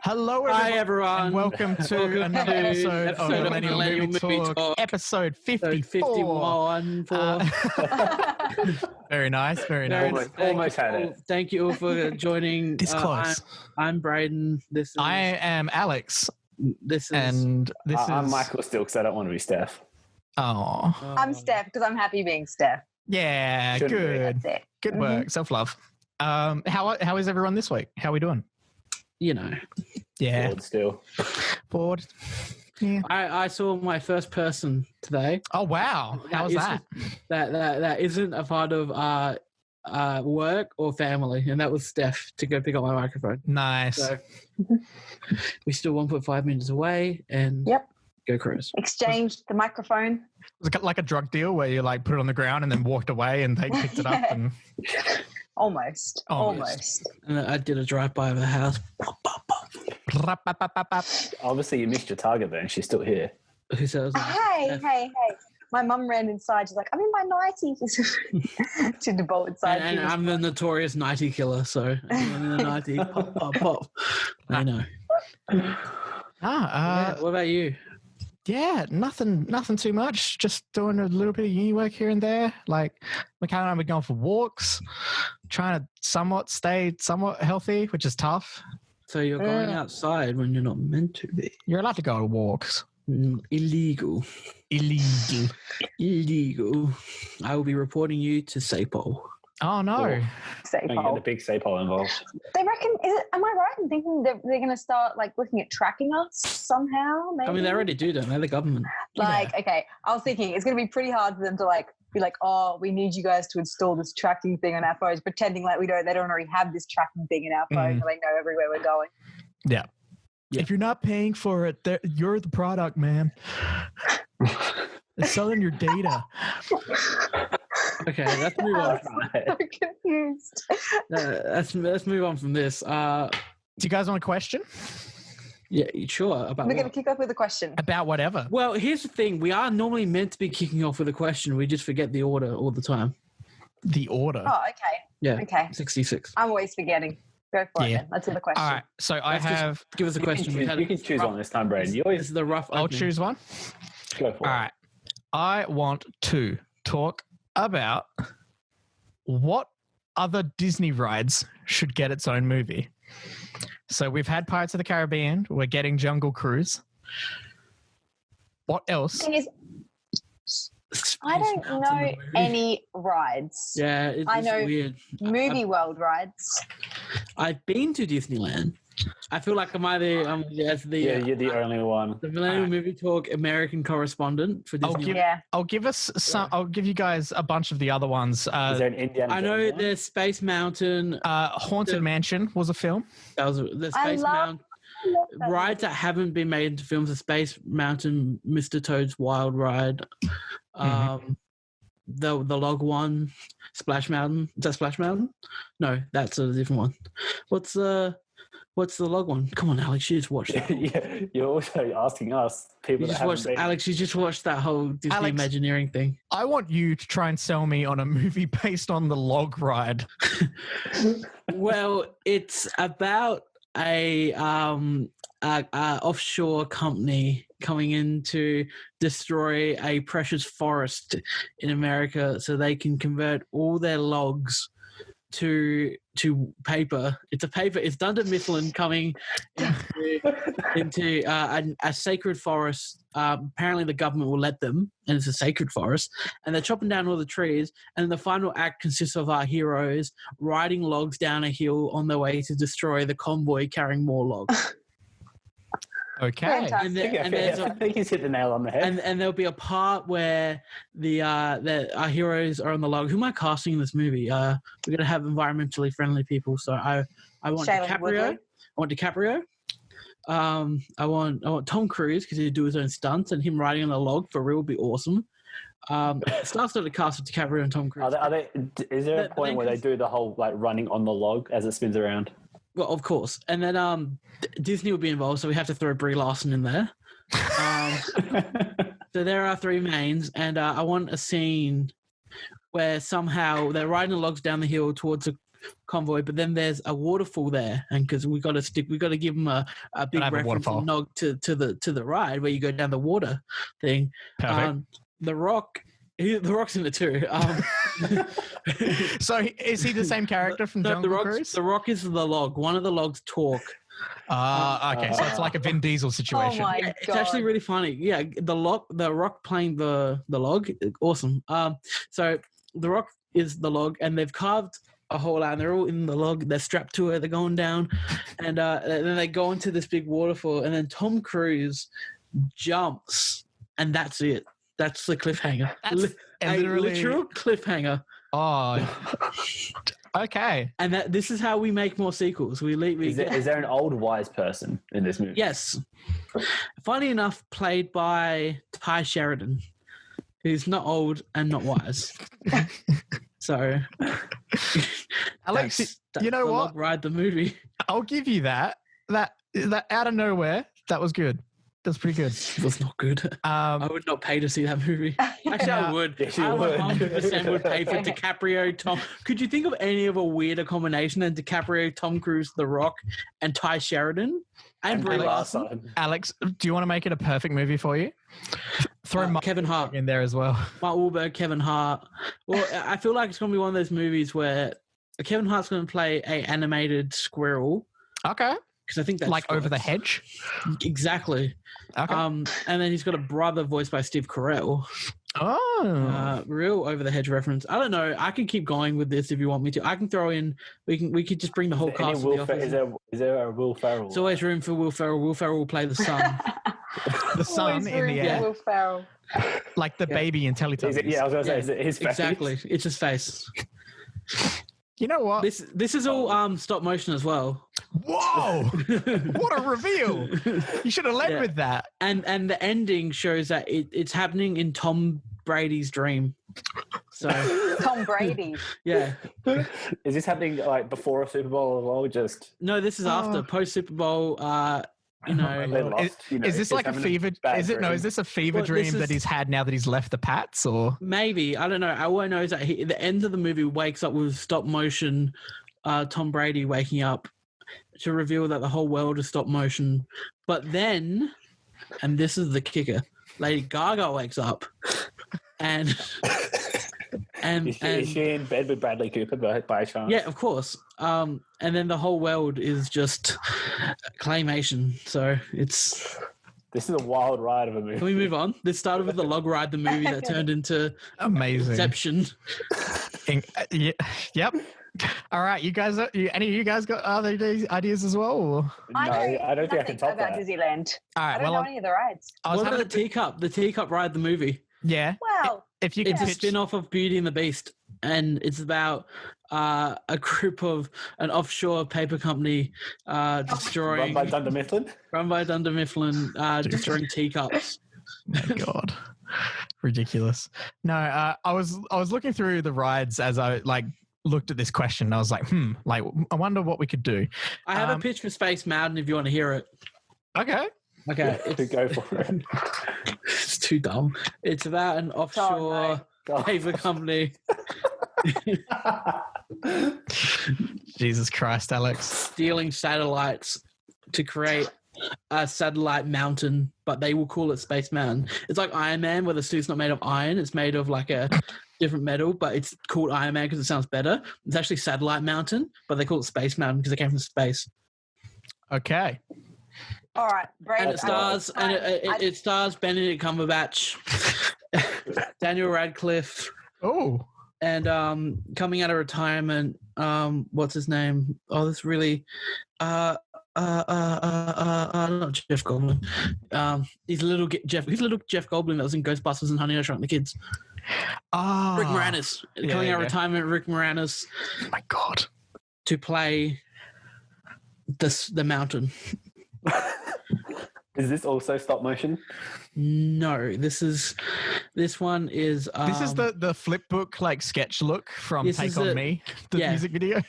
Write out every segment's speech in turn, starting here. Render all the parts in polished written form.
Hello, everyone. Hi, everyone. And welcome to another episode of Millennial Movie Talk, episode 54. 51. Very nice, very nice. Almost had it. Thank you all for joining. This close. I'm Braden. I am Alex. I'm Michael still because I don't want to be Steph. Oh. I'm Steph because I'm happy being Steph. Yeah, Shouldn't good. That's it. Good work. Self-love. How is everyone this week? How are we doing? You know. Yeah. Bored still. Bored. Yeah. I saw my first person today. Oh, wow. How was that? That isn't a part of work or family, and that was Steph to go pick up my microphone. Nice. So we still 1.5 minutes away, and go cruise. Exchanged the microphone. Was it like a drug deal where you like put it on the ground and then walked away and they picked it up? And Almost. And I did a drive-by of the house. Obviously, you missed your target then. She's still here. Who says? Hey. My mum ran inside. She's like, I'm in my 90s. To the bolt inside. And I'm the notorious 90 killer, so I'm in the 90. Pop. I know. What about you? Yeah, nothing too much. Just doing a little bit of uni work here and there. Like, McCann and I were going for walks, trying to stay somewhat healthy, which is tough. So you're going outside when you're not meant to be. You're allowed to go on walks. Illegal. I will be reporting you to SAPO. Oh, no. Don't get the big SAPO involved. They reckon, am I right in thinking that they're going to start like looking at tracking us somehow? Maybe? I mean, they already do, don't they? The government. Okay, I was thinking it's going to be pretty hard for them to like be like, oh, we need you guys to install this tracking thing on our phones, pretending like they don't already have this tracking thing in our phone and they know everywhere we're going. Yeah. If you're not paying for it, you're the product, man. They're selling your data. Okay, let's move on. So confused. Let's move on from this. Do you guys want a question? Yeah, sure. About We're going to kick off with a question. About whatever. Well, here's the thing. We are normally meant to be kicking off with a question. We just forget the order all the time. The order? Oh, okay. Yeah. Okay. 66. I'm always forgetting. Go for it then. Let's hear the question. All right. So Give us a question. You can choose one this time, Braden. This is the rough I'll opening. choose one. Go for it. All right. I want to talk about what other Disney rides should get its own movie. So we've had Pirates of the Caribbean. We're getting Jungle Cruise. What else? Thing is, I don't know any rides. Yeah, it's I know weird. Movie World rides. I've been to Disneyland. I feel like you're the only one. The Millennial Movie Talk American correspondent for Disney. I'll give you guys a bunch of the other ones. Is there an Indiana I know Jones there's Space Mountain. Haunted Mansion was a film. That was the Space Mountain. Rides that haven't been made into films: the Space Mountain, Mr. Toad's Wild Ride, the log one, Splash Mountain. Is that Splash Mountain? No, that's a different one. What's the log one? Come on, Alex, you just watched that. Yeah, you're also asking us people Alex, you just watched that whole Disney Imagineering thing. I want you to try and sell me on a movie based on the log ride. Well, it's about a offshore company coming in to destroy a precious forest in America so they can convert all their logs to paper. It's Dunder Mifflin coming into a sacred forest. Apparently the government will let them, and it's a sacred forest, and they're chopping down all the trees, and the final act consists of our heroes riding logs down a hill on their way to destroy the convoy carrying more logs. Okay. I think he's hit the nail on the head. And there'll be a part where our heroes are on the log. Who am I casting in this movie? We're going to have environmentally friendly people. So I want DiCaprio. I want Tom Cruise because he'd do his own stunts, and him riding on a log for real would be awesome. Start the cast with DiCaprio and Tom Cruise. Is there a point where they do the whole like running on the log as it spins around? Well, of course. And then Disney will be involved, so we have to throw Brie Larson in there. So there are three mains, and I want a scene where somehow they're riding the logs down the hill towards convoy, but then there's a waterfall there, and because we got to give them a big reference and nod to the ride where you go down the water thing. Perfect. The Rock's in it too. So is he the same character from Jungle Cruise? The Rock is the log. One of the logs talk. Okay, so it's like a Vin Diesel situation. Oh my God. It's actually really funny. Yeah, the Rock playing the log, awesome. So the Rock is the log, and they've carved a hole out, and they're all in the log. They're strapped to it. They're going down, and then they go into this big waterfall, and then Tom Cruise jumps, and that's it. That's the cliffhanger. That's a literal cliffhanger. Oh, okay. And this is how we make more sequels. Is there an old wise person in this movie? Yes. Funny enough, played by Ty Sheridan, who's not old and not wise. So, Alex, you know what? Ride the movie. I'll give you that. That out of nowhere, that was good. That's pretty good. It was not good. I would not pay to see that movie. Actually, I would. Yes, I would. 100% would pay for DiCaprio, Tom. Could you think of any of a weirder combination than DiCaprio, Tom Cruise, The Rock, and Ty Sheridan and Brie Larson? Alex, do you want to make it a perfect movie for you? Throw Kevin Hart in there as well. Mark Wahlberg, Kevin Hart. Well, I feel like it's going to be one of those movies where Kevin Hart's going to play a animated squirrel. Okay. Because I think that's like Over the Hedge. Exactly. Okay. And then he's got a brother voiced by Steve Carell. Oh. Real Over the Hedge reference. I don't know. I can keep going with this if you want me to. I can throw in. We could just bring the whole cast of The Office. Is there a Will Ferrell? There's always room for Will Ferrell. Will Ferrell will play the son. The son in the air. Will Ferrell. Like the baby in Teletubbies. Yeah, I was going to say, is it his face? Exactly. It's his face. You know what? This is all stop motion as well. Whoa! What a reveal! You should have led with that. And the ending shows that it's happening in Tom Brady's dream. So Tom Brady. Yeah. Is this happening like before a Super Bowl as well? Just no, this is after post Super Bowl. Is this like a fever? Is this a fever dream that he's had now that he's left the Pats, or maybe I don't know. All I know is that at the end of the movie wakes up with stop motion. Tom Brady waking up to reveal that the whole world is stop motion, but then, and this is the kicker, Lady Gaga wakes up, and is she in bed with Bradley Cooper by chance? Yeah, of course. And then the whole world is just claymation. So this is a wild ride of a movie. Can we move on? This started with the log ride, the movie that turned into amazing Inception. Yep. All right, you guys. Any of you guys got other ideas as well? Or? No, I don't think I can top about that. Disneyland. All right, I don't know any of the rides. What about the teacup ride, the movie? Yeah. Well, if you it's a spin-off of Beauty and the Beast, and it's about a group of an offshore paper company destroying. Run by Dunder Mifflin. Destroying teacups. Oh my God, ridiculous. No, I was looking through the rides as I looked at this question. And I was like, I wonder what we could do. I have a pitch for Space Mountain if you want to hear it. Okay. Go for it. It's too dumb. It's about an offshore paper company. Jesus Christ, Alex. Stealing satellites to create a satellite mountain, but they will call it Space Mountain. It's like Iron Man, where the suit's not made of iron. It's made of like a different metal, but it's called Iron Man because it sounds better. It's actually Satellite Mountain, but they call it Space Mountain because it came from space. Okay. All right, and it stars Benedict Cumberbatch, Daniel Radcliffe. Oh, and coming out of retirement, what's his name? Oh, this really, not Jeff Goldblum. He's little Jeff Goldblum that was in Ghostbusters and Honey, I Shrunk the Kids. Rick Moranis coming out of retirement. Rick Moranis. Oh my God, to play the mountain. Is this also stop motion? No, this one is this is the flip book sketch look from Take On Me, the music video.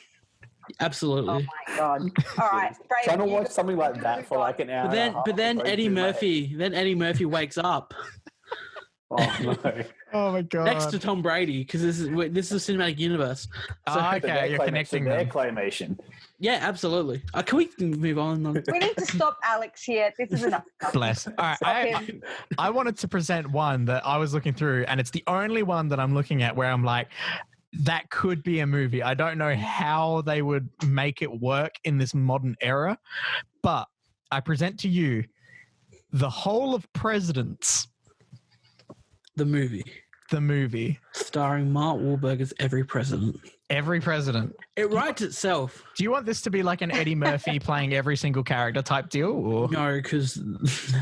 Absolutely. Oh my God. All right. Trying to watch something like that for an hour. But then Eddie Murphy wakes up Oh no. Oh my god. Next to Tom Brady, because this is a cinematic universe. So, Okay, you're connecting their them. claymation. yeah, absolutely. Can we move on? We need to stop Alex here. This is enough. Bless. All right, Stop him. I wanted to present one that I was looking through, and it's the only one that I'm looking at where I'm like, that could be a movie. I don't know how they would make it work in this modern era, but I present to you The Whole of Presidents, The movie. starring Mark Wahlberg as every president. every president. It writes itself. Do you want this to be like an Eddie Murphy playing every single character type deal? Or? No, because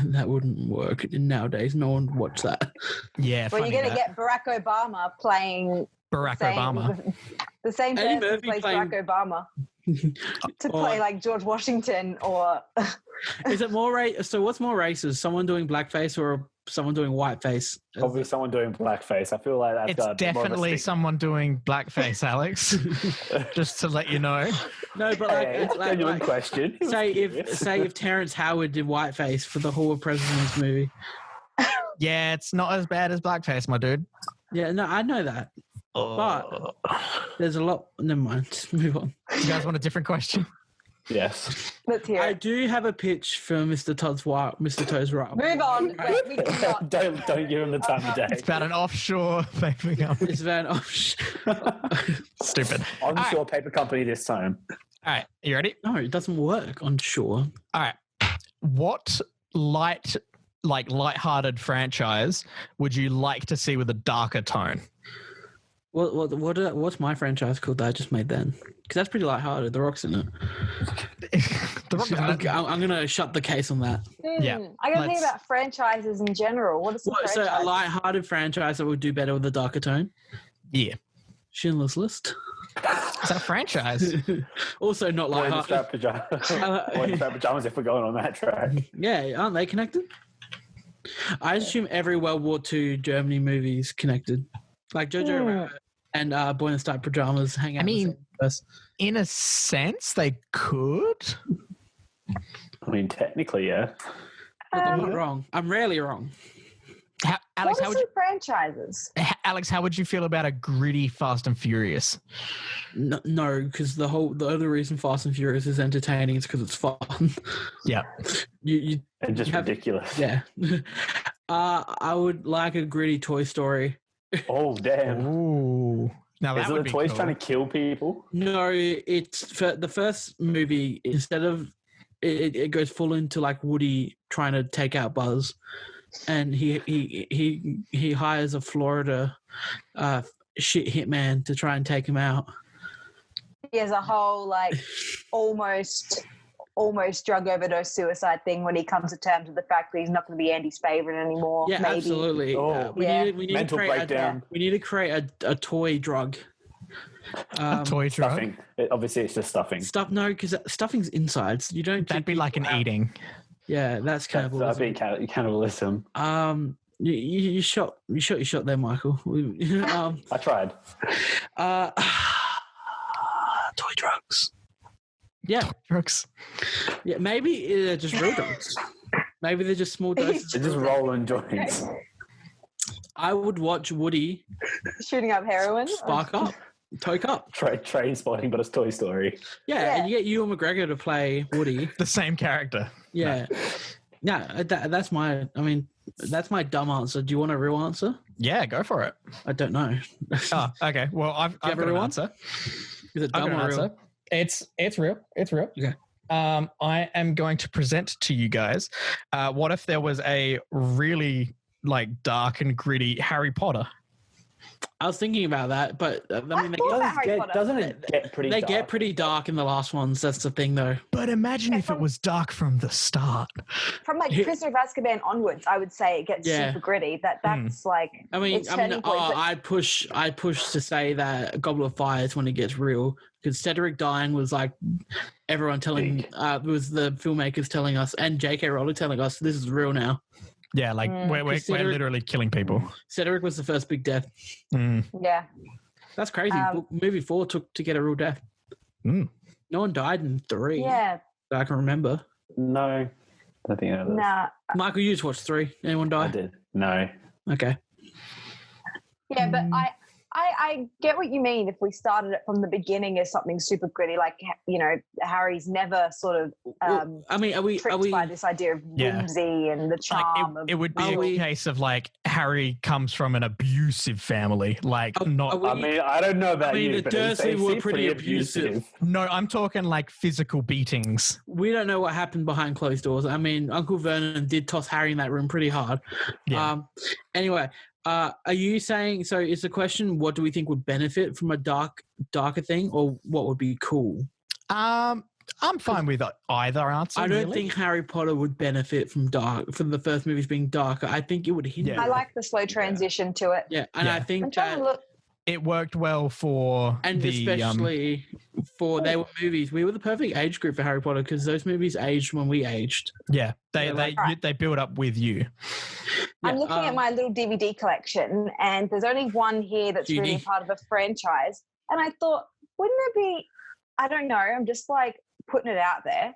that wouldn't work nowadays. No one would watch that. Yeah, Well, funny you're going to that. get Barack Obama playing Barack Obama. The same Eddie person Murphy plays playing- Barack Obama to play like George Washington or Is it more So what's more racist? Someone doing blackface or someone doing whiteface? Probably someone doing blackface. I feel like that's It's got more of a definitely stick. someone doing blackface, Alex. Just to let you know. No, but like, Hey, it's genuine question. say if Terrence Howard did whiteface for the Whole of Presidents movie. Yeah, it's not as bad as blackface, my dude. Yeah, no, I know that. But there's a lot. Never mind. Just move on. You guys want a different question? Yes. let's hear I it. do have a pitch for Mr. Toes Right. Move on. Wait, we do not. don't give him the time of day. It's about an offshore paper company. It's Van. Oh, Stupid. Onshore paper company this time. All right, you ready? no, it doesn't work on shore. All right. What light-hearted franchise would you like to see with a darker tone? What's my franchise called that I just made then? Because that's pretty lighthearted. The Rock's in it. The Rock is I'm, in it. I'm going to shut the case on that. Yeah, I got to think let's- about franchises in general. What are some So a franchises? lighthearted franchise that would do better with a darker tone? Yeah. Schindler's List. Is that a franchise? Also not Boy in the lighthearted. strap pajamas. Boy in the strap pajamas if we're going on that track. Yeah, aren't they connected? I assume every World War II Germany movie is connected. Like Jojo Rabbit and Boy in the Striped Pajamas hang out. I mean, in the same universe. in a sense, they could. I mean, technically, yeah. Look, I'm not wrong. I'm rarely wrong. Alex, what how are would you, some franchises? Alex, how would you feel about a gritty Fast and Furious? No, because the other reason Fast and Furious is entertaining is because it's fun. Yeah. you And just You have- ridiculous. yeah. I would like a gritty Toy Story. Oh, damn. Ooh. Now Is that it would the be toys cool. trying to kill people? No, it's for the first movie. Instead of it goes full into like Woody trying to take out Buzz, and he hires a Florida shit hitman to try and take him out. He has a whole like almost drug overdose suicide thing when he comes to terms with the fact that he's not going to be Andy's favorite anymore. Yeah, maybe. absolutely. Oh. We Yeah. need Mental to create breakdown. we need to create a toy drug. A toy drug? Stuffing. Obviously, it's just stuffing. Stuff no, because stuffing's insides. You don't. That'd keep be like an people out. eating. Yeah, that's That'd cannibalism. be cannibalism. You shot your shot there, Michael. I tried. Toy drugs. Yeah, Drugs. yeah. Maybe they're just real drugs. Maybe they're just small doses. They're just rolling joints. I would watch Woody Shooting up heroin. spark up, toke up. Train spotting, but it's Toy Story. Yeah, and you get Ewan McGregor to play Woody. The same character. Yeah, yeah. That's my. I mean, that's my dumb answer. Do you want a real answer? Yeah, go for it. I don't know. Oh, okay. Well, I've have got a an real answer. Is it I've dumb got an or real? answer. It's real. It's real. Okay. I am going to present to you guys. What if there was a really like dark and gritty Harry Potter? I was thinking about that, but I mean, I thought about Harry Potter. Doesn't it get pretty they dark? get pretty dark in the last ones. That's the thing, though. But imagine if it was dark from the start. From like Prisoner of Azkaban onwards, I would say it gets Yeah. super gritty. That's like I mean, it's turning point, but- I push to say that Goblet of Fire is when it gets real, because Cedric dying was like everyone telling, it was the filmmakers telling us, and J.K. Rowling telling us this is real now. Yeah, like we're Consider- literally killing people. Cedric was the first big death. Mm. yeah. That's crazy. Movie 4 took to get a real death. Mm. No one died in 3 Yeah. that I can remember. No. I think I know this. Nah. Michael, you just watched 3. Anyone I die? did. No. Okay. Yeah, but I get what you mean. If we started it from the beginning as something super gritty, like, you know, Harry's never sort of I mean, are we by this idea of whimsy and the charm. Like it would be a case of like Harry comes from an abusive family, like not. I mean, I don't know about you, the but Dursley were pretty abusive. No, I'm talking like physical beatings. We don't know what happened behind closed doors. I mean, Uncle Vernon did toss Harry in that room pretty hard. Yeah. Anyway, are you saying, so is the question, what do we think would benefit from a darker thing, or what would be cool? I'm fine with either answer. I don't think Harry Potter would benefit from the first movies being darker. I think it would hinder. I like the slow transition to it. Yeah, and I think that it worked well for especially for they were movies. We were the perfect age group for Harry Potter because those movies aged when we aged. Yeah, they build up with you. I'm looking at my little DVD collection, and there's only one here that's really part of a franchise. And I thought, wouldn't it be? I don't know. I'm just like putting it out there.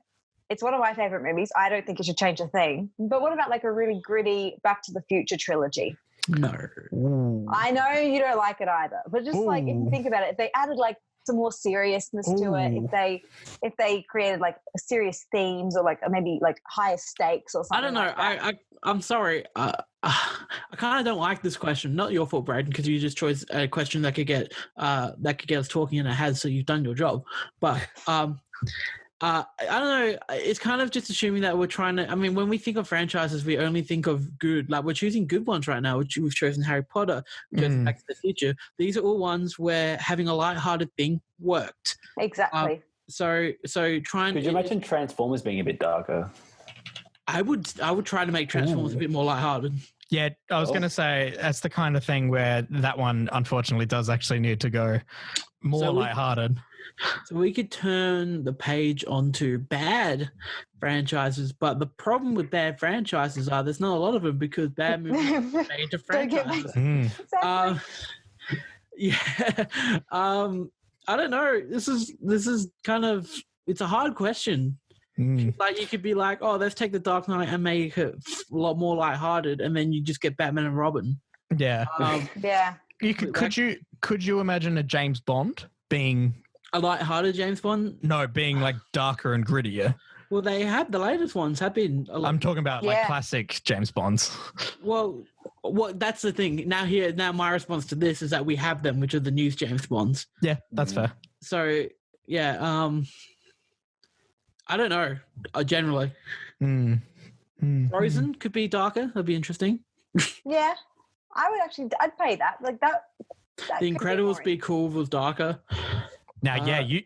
It's one of my favorite movies. I don't think it should change a thing. But what about like a really gritty Back to the Future trilogy? No. Ooh. I know you don't like it either, but just like if you think about it, if they added like some more seriousness to it, if they created like serious themes or like maybe like higher stakes or something. I don't know. Like I'm sorry. I kind of don't like this question. Not your fault, Braden, because you just chose a question that could get us talking, and it has. So you've done your job. But I don't know. It's kind of just assuming that we're trying to. I mean, when we think of franchises, we only think of good. Like we're choosing good ones right now. We've chosen Harry Potter, chosen Back to the Future. These are all ones where having a lighthearted thing worked. Exactly. So trying. Could you imagine Transformers being a bit darker? I would try to make Transformers a bit more lighthearted. Yeah, I was going to say that's the kind of thing where that one unfortunately does actually need to go more lighthearted. So we could turn the page onto bad franchises, but the problem with bad franchises are there's not a lot of them because bad movies are made to franchises. I don't know. This is kind of, it's a hard question. Like you could be like, oh, let's take the Dark Knight and make it a lot more lighthearted, and then you just get Batman and Robin. Yeah. Yeah. You could you imagine a James Bond being a lighthearted James Bond? No, being like darker and grittier. Well, they have, the latest ones have been. I'm talking about like classic James Bonds. Well, that's the thing. Now my response to this is that we have them, which are the new James Bonds. Yeah, that's fair. So yeah, I don't know. Generally, Frozen could be darker. That'd be interesting. Yeah, I'd pay that. Like that The Incredibles be cool if it was darker. Now, you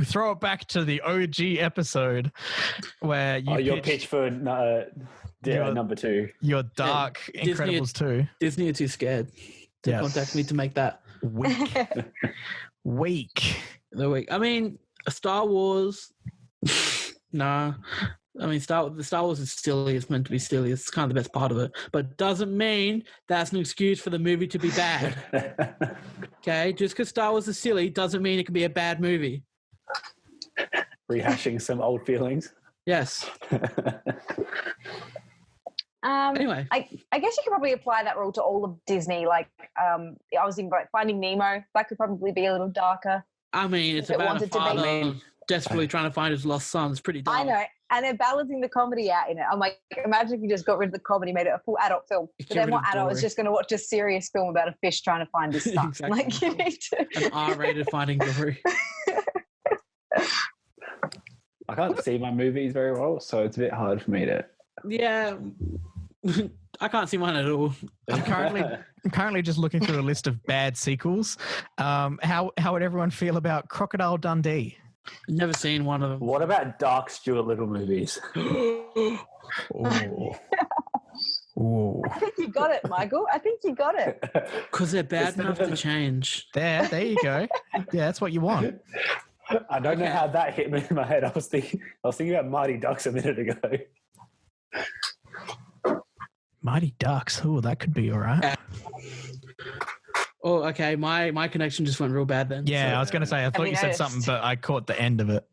throw it back to the OG episode where you your pitch for number 2. Your dark Incredibles 2. Disney are too scared to contact me to make that. Weak. The week. I mean, Star Wars. Nah. I mean, Star Wars is silly. It's meant to be silly. It's kind of the best part of it. But doesn't mean that's an excuse for the movie to be bad. Okay? Just because Star Wars is silly doesn't mean it can be a bad movie. Rehashing some old feelings. Yes. Anyway. I guess you could probably apply that rule to all of Disney. Like, I was thinking about Finding Nemo. That could probably be a little darker. I mean, it's about a father desperately trying to find his lost son. It's pretty dark. I know. And they're balancing the comedy out in it. I'm like, imagine if you just got rid of the comedy, made it a full adult film. But then what adult is just going to watch a serious film about a fish trying to find his son? Exactly. Like, you need to. An R-rated Finding Dory. I can't see my movies very well, so it's a bit hard for me to. Yeah. I can't see mine at all. I'm currently just looking through a list of bad sequels. How would everyone feel about Crocodile Dundee? Never seen one of them. What about Dark Stuart Little movies? Ooh. I think you got it, Michael. I think you got it. Because they're bad enough to change. There you go. Yeah, that's what you want. I don't know how that hit me in my head. I was thinking about Mighty Ducks a minute ago. Mighty Ducks. Oh, that could be all right. Oh, okay. My connection just went real bad then. Yeah, so, I was going to say, I thought you said something, but I caught the end of it.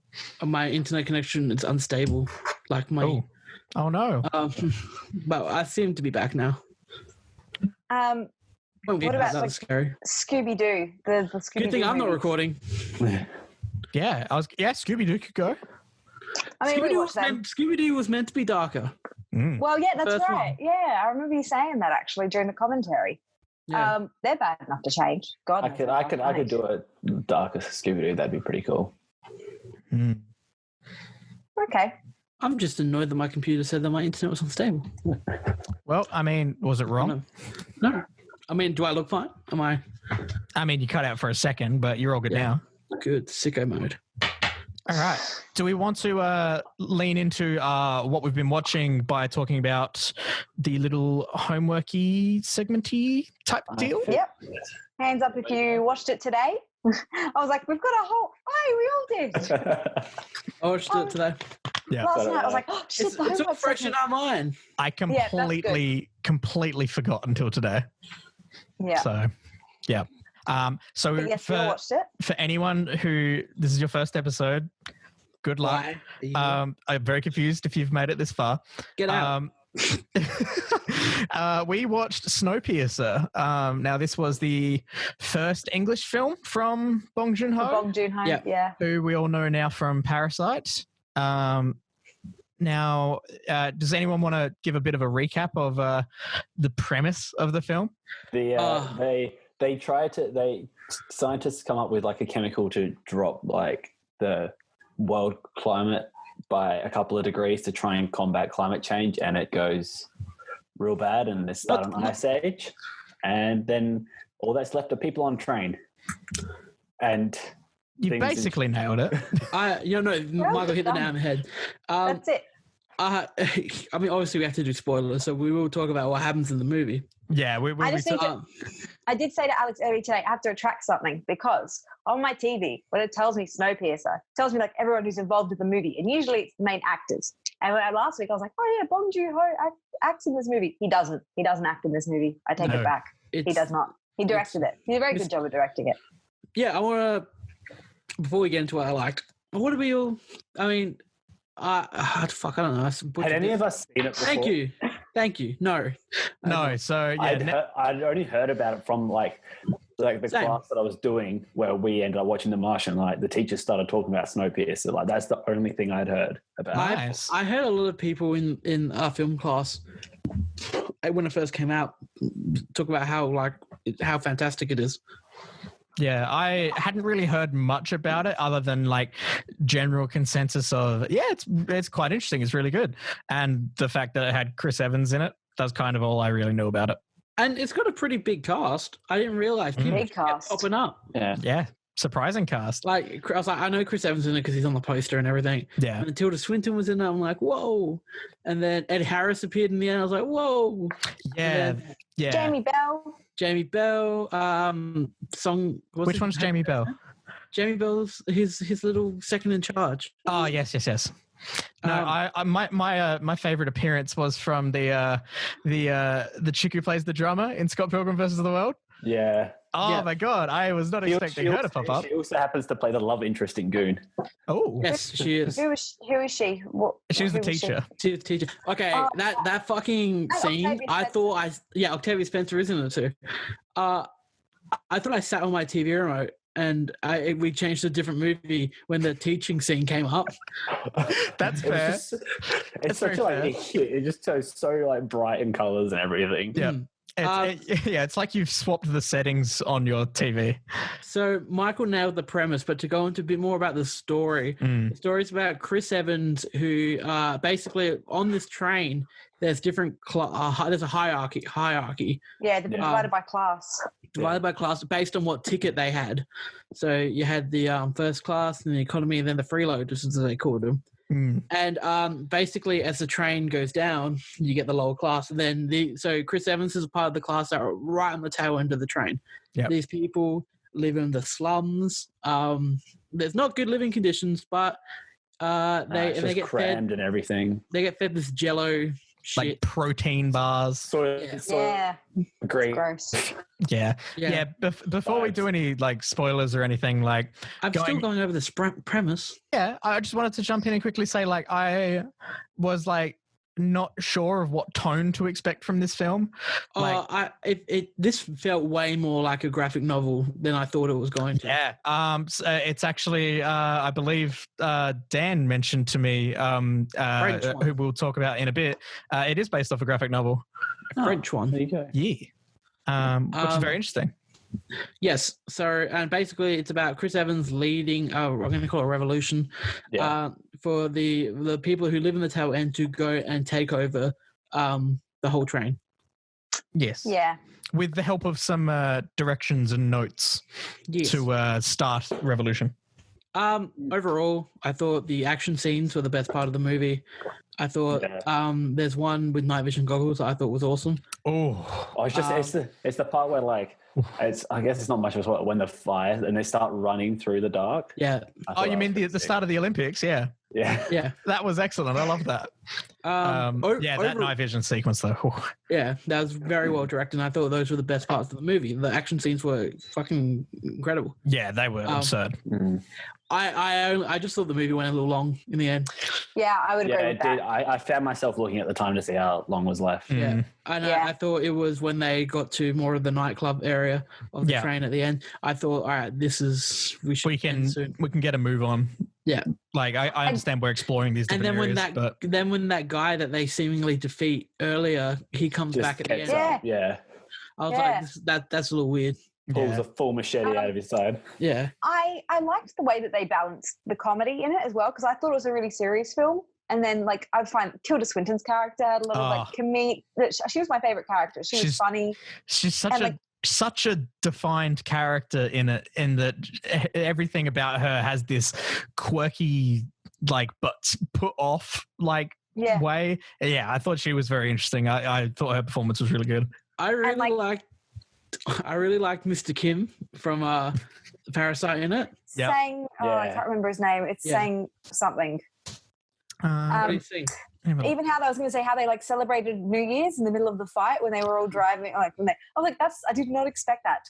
My internet connection is unstable. Like my. Oh no. But I seem to be back now. What about that was scary. Scooby Doo? The Scooby Doo. Good thing I'm not recording. Yeah, Scooby Doo could go. I mean, Scooby Doo was meant to be darker. Well, yeah, that's First right. one. Yeah, I remember you saying that actually during the commentary. Yeah. They're bad enough to change. God, I could do a darker Scooby Doo. That'd be pretty cool. Okay. I'm just annoyed that my computer said that my internet was unstable. Well, I mean, was it wrong? No. I mean, do I look fine? Am I? I mean, you cut out for a second, but you're all good now. Good. Sicko mode. All right. Do we want to lean into what we've been watching by talking about the little homeworky segmenty type deal? Yep. Hands up if you watched it today. I was like, we've got a whole... Oh, we all did. I watched it today. Yeah. Last night I was like, oh, shit, it's all fresh in our mind. I completely forgot until today. Yeah. So, yeah. So yes, you watched it. For anyone who this is your first episode, good luck. I'm very confused if you've made it this far. Get out. We watched Snowpiercer. Now, this was the first English film from Bong Joon-ho. Yeah. Who we all know now from Parasite. Now, does anyone want to give a bit of a recap of the premise of the film? Scientists come up with like a chemical to drop like the world climate by a couple of degrees to try and combat climate change, and it goes real bad and they start an ice age, and then all that's left are people on a train. And you basically nailed it. Michael hit the nail on the head. That's it. I mean, obviously we have to do spoilers, so we will talk about what happens in the movie. Yeah, I did say to Alex earlier today, I have to retract something because on my TV, when it tells me Snowpiercer, it tells me like everyone who's involved with the movie, and usually it's the main actors. And last week I was like, oh yeah, Bong Joon-ho acts in this movie. He doesn't act in this movie. I take it back. He does not. He directed it. He did a very good job of directing it. Yeah, I want to, before we get into what I liked, what do we all, I mean, I don't know. Had any of us seen it before? Thank you. No. So yeah, I'd only heard about it from like the class that I was doing, where we ended up watching The Martian. Like the teachers started talking about Snowpiercer. Like that's the only thing I'd heard about. Nice. I heard a lot of people in our film class when it first came out talk about how fantastic it is. Yeah, I hadn't really heard much about it other than like general consensus of, it's quite interesting. It's really good. And the fact that it had Chris Evans in it, that's kind of all I really know about it. And it's got a pretty big cast. I didn't realize people kept popping up. Yeah. Surprising cast. Like, I was like, I know Chris Evans in it because he's on the poster and everything. Yeah. And Tilda Swinton was in it. I'm like, whoa. And then Ed Harris appeared in the end. I was like, whoa. Yeah. Yeah. Jamie Bell. Which one's Jamie Bell? Jamie Bell's his little second in charge. Oh, yes. No, my favorite appearance was from the chick who plays the drummer in Scott Pilgrim vs. the World. Yeah. Oh my God, I was not expecting her to pop up. She also happens to play the love interest in Goon. Oh, yes, she is. Who is she? She was the teacher. She was the teacher. Okay, that fucking scene. Octavia Spencer is in it too. I thought I sat on my TV remote and we changed to a different movie when the teaching scene came up. That's fair. It's such like it just shows so like bright in colors and everything. Yeah. It's like you've swapped the settings on your TV. So Michael nailed the premise, but to go into a bit more about the story, the story's about Chris Evans, who basically on this train, there's different, there's a hierarchy. Yeah, they're divided by class. Divided by class based on what ticket they had. So you had the first class and the economy and then the freeloaders, as they called them. And basically, as the train goes down, you get the lower class. And then so Chris Evans is a part of the class that are right on the tail end of the train. Yep. These people live in the slums. There's not good living conditions, but they get crammed fed, and everything. They get fed this Jello shit. Like protein bars. Great. Gross. Yeah. Before we do any like spoilers or anything, like I'm still going over this premise. Yeah, I just wanted to jump in and quickly say, like, I was like not sure of what tone to expect from this film. This felt way more like a graphic novel than I thought it was going to. Yeah. So it's actually, I believe Dan mentioned to me, who we'll talk about in a bit. It is based off a graphic novel. A French one. There you go. Yeah. Which is very interesting. Yes. So, and basically, it's about Chris Evans leading. I'm going to call it a revolution. For the people who live in the tail end to go and take over the whole train. Yes. Yeah. With the help of some directions and notes to start revolution. Overall, I thought the action scenes were the best part of the movie. I thought there's one with night vision goggles that I thought was awesome. It's just it's the part where like I guess it's not much of a when the fire and they start running through the dark. Yeah. Oh, you mean the start of the Olympics? Yeah. Yeah. That was excellent. I love that. That night vision sequence though. Yeah, that was very well directed. And I thought those were the best parts of the movie. The action scenes were fucking incredible. Yeah, they were absurd. I just thought the movie went a little long in the end. Yeah, I would agree with that. Did. I found myself looking at the time to see how long was left. Yeah. And I thought it was when they got to more of the nightclub area of the train at the end. I thought, all right, we can get a move on. Yeah. Like I understand we're exploring these different areas. Then when that guy that they seemingly defeat earlier, he comes back at the end. Yeah. I was like, that's a little weird. Pulls a full machete out of his side. Yeah. I liked the way that they balanced the comedy in it as well, because I thought it was a really serious film. And then, like, I find Tilda Swinton's character had a lot of, like, comedic... She was my favourite character. She was funny. She's such a defined character in it, in that everything about her has this quirky, like, but put off, like, way. Yeah, I thought she was very interesting. I thought her performance was really good. I really liked Mr. Kim from Parasite in it. Sang, I can't remember his name. It's saying something. What do you think? Even how they like celebrated New Year's in the middle of the fight when they were all driving. Like, I was like, I did not expect that.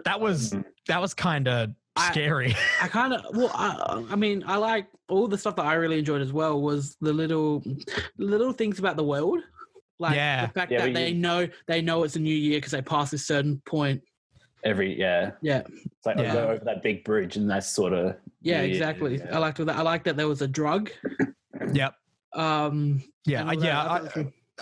That was kind of scary. I mean, I like all the stuff that I really enjoyed as well was the little things about the world. Like the fact that they know it's a new year because they pass a certain point. It's like they go over that big bridge and that's sort of exactly. I liked that. I liked that there was a drug. Yep. I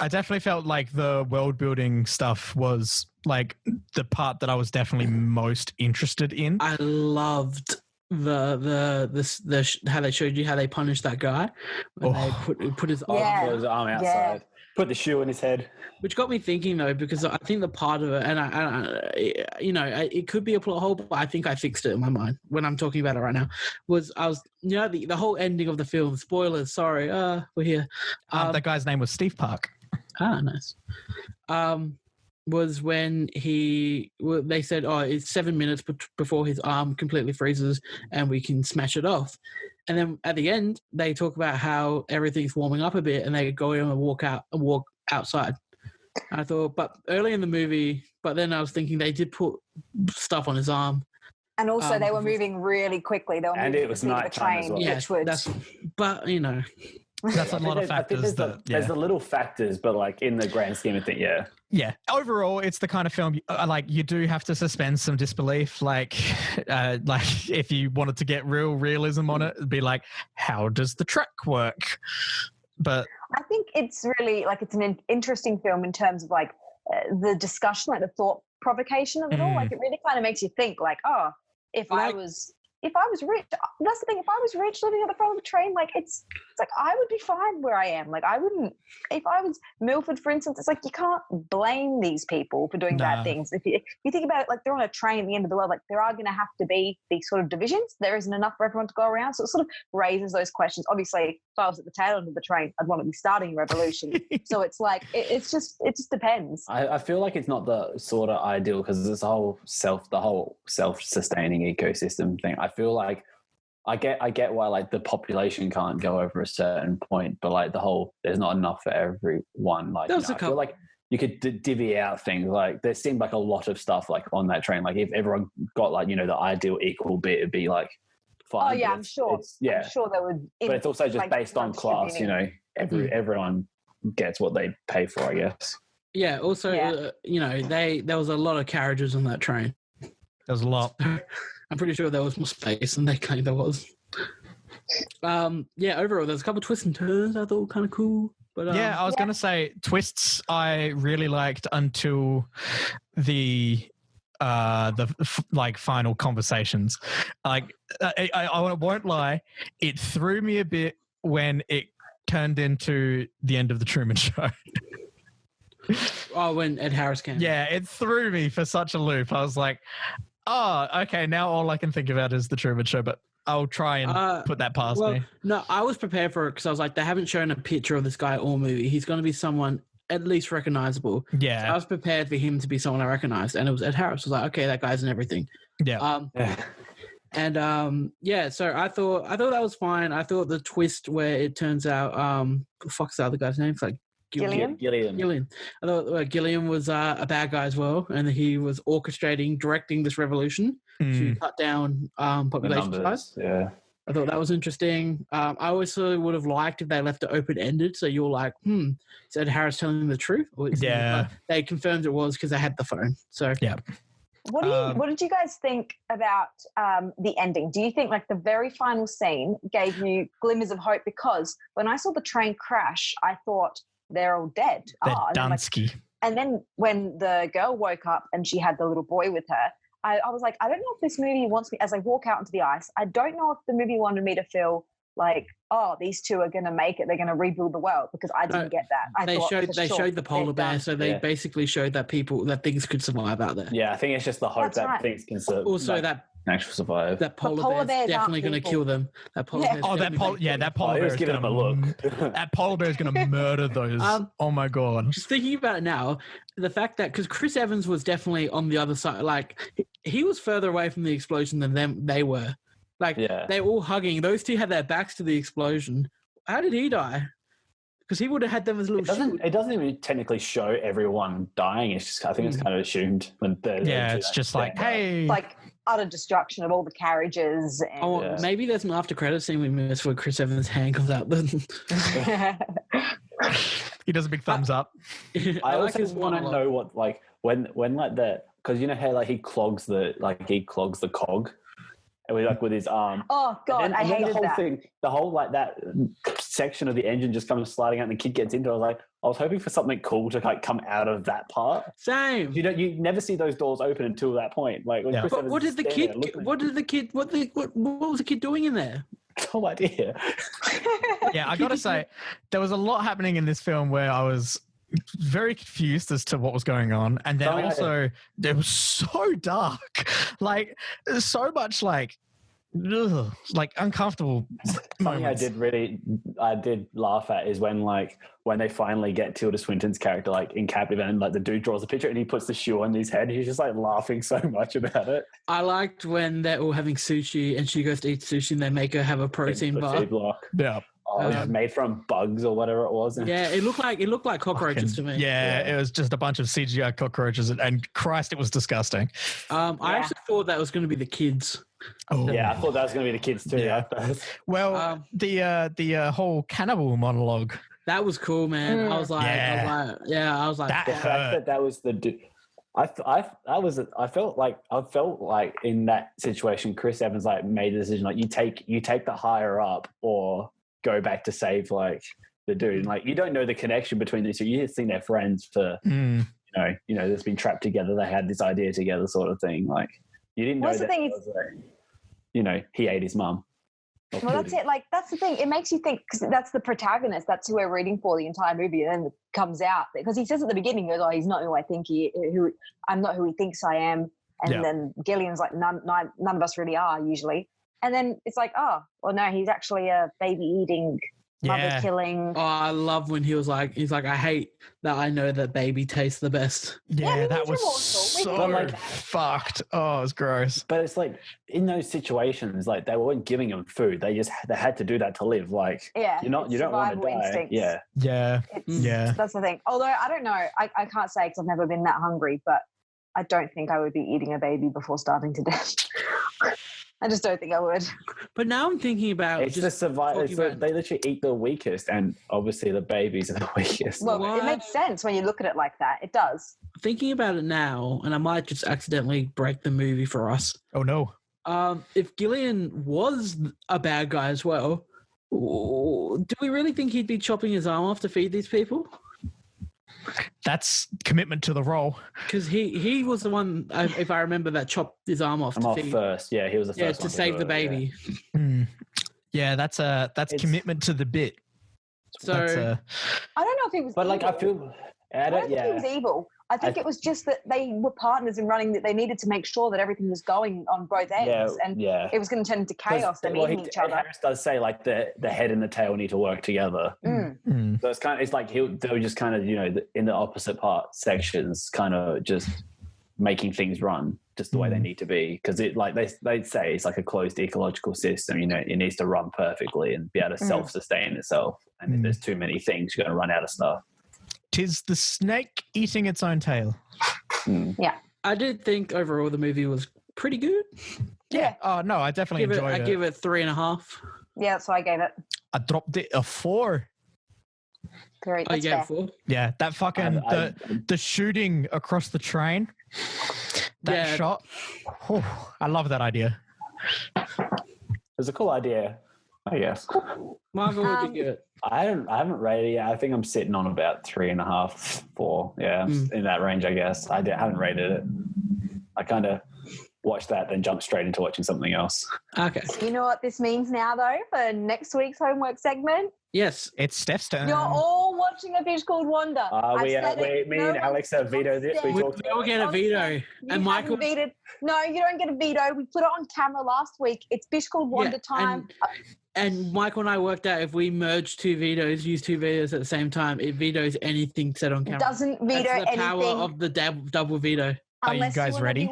definitely felt like the world building stuff was like the part that I was definitely most interested in. I loved the how they showed you how they punished that guy when they put his arm outside. Put the shoe in his head. Which got me thinking, though, because I think the part of it, and it could be a plot hole, but I think I fixed it in my mind when I'm talking about it right now, the whole ending of the film, spoilers, sorry, we're here. That guy's name was Steve Park. Nice. Was when they said, it's 7 minutes before his arm completely freezes and we can smash it off. And then at the end, they talk about how everything's warming up a bit and they go in and walk outside. I thought, but early in the movie, but then I was thinking they did put stuff on his arm. And also they were moving really quickly. They were moving it was night time as well. That's a lot of factors. There's the little factors, but like in the grand scheme of things, yeah. Overall, it's the kind of film like you do have to suspend some disbelief. Like if you wanted to get realism on it, it'd be like, how does the track work? But I think it's really like it's an interesting film in terms of like the discussion, like the thought provocation of it all. Like it really kind of makes you think, like, if I was rich, that's the thing. If I was rich living at the front of a train, like it's like I would be fine where I am. Like I wouldn't, if I was Milford, for instance, it's like you can't blame these people for doing bad things. If you think about it, like they're on a train at the end of the world, like there are going to have to be these sort of divisions. There isn't enough for everyone to go around. So it sort of raises those questions. Obviously, if I was at the tail end of the train, I'd want to be starting a revolution. So it's like, it just depends. I feel like it's not the sort of ideal because there's the whole self-sustaining ecosystem thing. I feel like I get why like the population can't go over a certain point, but like the whole there's not enough for everyone. Like I feel like you could divvy out things. Like there seemed like a lot of stuff like on that train. Like if everyone got like the ideal equal bit, it'd be like fine. Oh yeah, I'm sure. I'm sure there would. But it's also just like, based on class. Everyone gets what they pay for, I guess. Yeah. Also, there was a lot of carriages on that train. There was a lot. I'm pretty sure there was more space than they claimed there was. Overall, there's a couple of twists and turns I thought were kind of cool. But I was going to say twists I really liked until the final conversations. Like I won't lie, it threw me a bit when it turned into the end of the Truman Show. When Ed Harris came. Yeah, it threw me for such a loop. I was like, oh, okay, now all I can think about is the Truman Show, but I'll try and put that past me. No, I was prepared for it because I was like, they haven't shown a picture of this guy all movie. He's going to be someone at least recognizable. Yeah. So I was prepared for him to be someone I recognized, and it was Ed Harris. I was like, okay, that guy's in everything. Yeah. So I thought that was fine. I thought the twist where it turns out, the fuck's the other guy's name? It's like Gilliam. I thought Gilliam was a bad guy as well, and he was orchestrating, directing this revolution to cut down population size. Yeah. I thought that was interesting. I also would have liked if they left it open-ended, so you're like, is Ed Harris telling the truth? They confirmed it was because they had the phone. So yeah. What did you guys think about the ending? Do you think like the very final scene gave you glimmers of hope? Because when I saw the train crash, I thought they're all dead. They're Dunsky. And then when the girl woke up and she had the little boy with her, I was like, I don't know if this movie wants me, as I walk out into the ice, I don't know if the movie wanted me to feel like, oh, these two are going to make it. They're going to rebuild the world, because I didn't get that. They showed the polar bear, so they basically showed that things could survive out there. Yeah, I think it's just the hope things can survive. Also, that actually survive. That polar bear is definitely going to kill them. That polar bear. That polar bear is going to look. That polar bear is going to murder those. Oh my god! Just thinking about it now, the fact that because Chris Evans was definitely on the other side, like he was further away from the explosion than they were. Like they're all hugging. Those two had their backs to the explosion. How did he die? Because he would have had them as little. It doesn't even technically show everyone dying. It's just, I think it's kind of assumed when it's just like, hey, like utter destruction of all the carriages. And maybe there's an after credit scene we missed where Chris Evans' hand comes out. He does a big thumbs up. I also want to know what when like the, because you know how like he clogs the cog. With his arm. Oh god, I hated that. The whole like that section of the engine just comes sliding out, and the kid gets into it. I was hoping for something cool to like come out of that part. Same. You never see those doors open until that point. Like, when Chris Evans what was the kid doing in there? No idea. Yeah, I gotta say, there was a lot happening in this film where I was very confused as to what was going on, and then it was so dark, like so much like uncomfortable moments. I did laugh at is when they finally get Tilda Swinton's character like in captive, and like the dude draws a picture and he puts the shoe on his head. He's just like laughing so much about it. I liked when they're all having sushi and she goes to eat sushi and they make her have a protein bar. Yeah. Made from bugs or whatever it was. Yeah, it looked like cockroaches to me. Yeah, it was just a bunch of CGI cockroaches, and Christ, it was disgusting. I actually thought that was going to be the kids. Oh. Yeah, I thought that was going to be the kids too. Yeah. Well, the whole cannibal monologue. That was cool, man. I was like, that the fact that was the dude. I felt like in that situation, Chris Evans like made the decision like you take the higher up or go back to save like the dude. Like you don't know the connection between these two. You just think they're friends for you know that's been trapped together. They had this idea together, sort of thing. Like you didn't know that. He ate his mum. Well, that's it. Like that's the thing. It makes you think because that's the protagonist. That's who we're reading for the entire movie, and then it comes out because he says at the beginning, he goes, "Oh, he's not who I think I'm not who he thinks I am." And then Gillian's like, "None of us really are usually." And then it's like, oh, well, no, he's actually a baby-eating, mother-killing. Oh, I love when he's like, I hate that I know that baby tastes the best. Yeah, that was so fucked. Oh, it was gross. But it's like, in those situations, like, they weren't giving him food. They had to do that to live. Like, you don't want to die. Instincts. Yeah. That's the thing. Although, I don't know. I can't say because I've never been that hungry, but I don't think I would be eating a baby before starving to death. I just don't think I would. But now I'm thinking about It's the survival. They literally eat the weakest, and obviously the babies are the weakest. Well, it makes sense when you look at it like that. It does. Thinking about it now, and I might just accidentally break the movie for us. Oh no. If Gillian was a bad guy as well, do we really think he'd be chopping his arm off to feed these people? That's commitment to the role. Because he was the one, if I remember, that chopped his arm off. First. Yeah, he was the first one to save the baby. Yeah, that's commitment to the bit. So I don't know if he was. But evil. like, I feel. I don't think he was evil. I think it was just that they were partners in running, that they needed to make sure that everything was going on both ends. It was going to turn into chaos, them eating each other. Harris does say like the head and the tail need to work together. So it's like they were just kind of, in the opposite part sections, kind of just making things run just the way they need to be. Because it, like they say, it's like a closed ecological system. It needs to run perfectly and be able to self-sustain itself. And if there's too many things, you're going to run out of stuff. 'Tis the snake eating its own tail. Yeah. I did think overall the movie was pretty good. Yeah. Oh no, I definitely enjoyed it. I give it 3.5. Yeah, that's what I gave it. I dropped it a 4. Great. Oh, you gave it 4? Yeah, that fucking the shooting across the train. That shot. Oh, I love that idea. It was a cool idea, I guess. Michael, what did you give it? I haven't rated it yet. I think I'm sitting on about 3.5, 4. Yeah, in that range, I guess. I haven't rated it. I kind of watched that, then jumped straight into watching something else. Okay. You know what this means now, though, for next week's homework segment? Yes. It's Steph's turn. You're all watching A Fish Called Wanda. Me and Alex have vetoed this. We all get a veto. And Michael vetoed. No, you don't get a veto. We put it on camera last week. It's Fish Called Wanda time. And Michael and I worked out if we merge use two vetoes at the same time, it vetoes anything said on camera. It doesn't veto anything. That's the power of the double veto. Are you guys ready?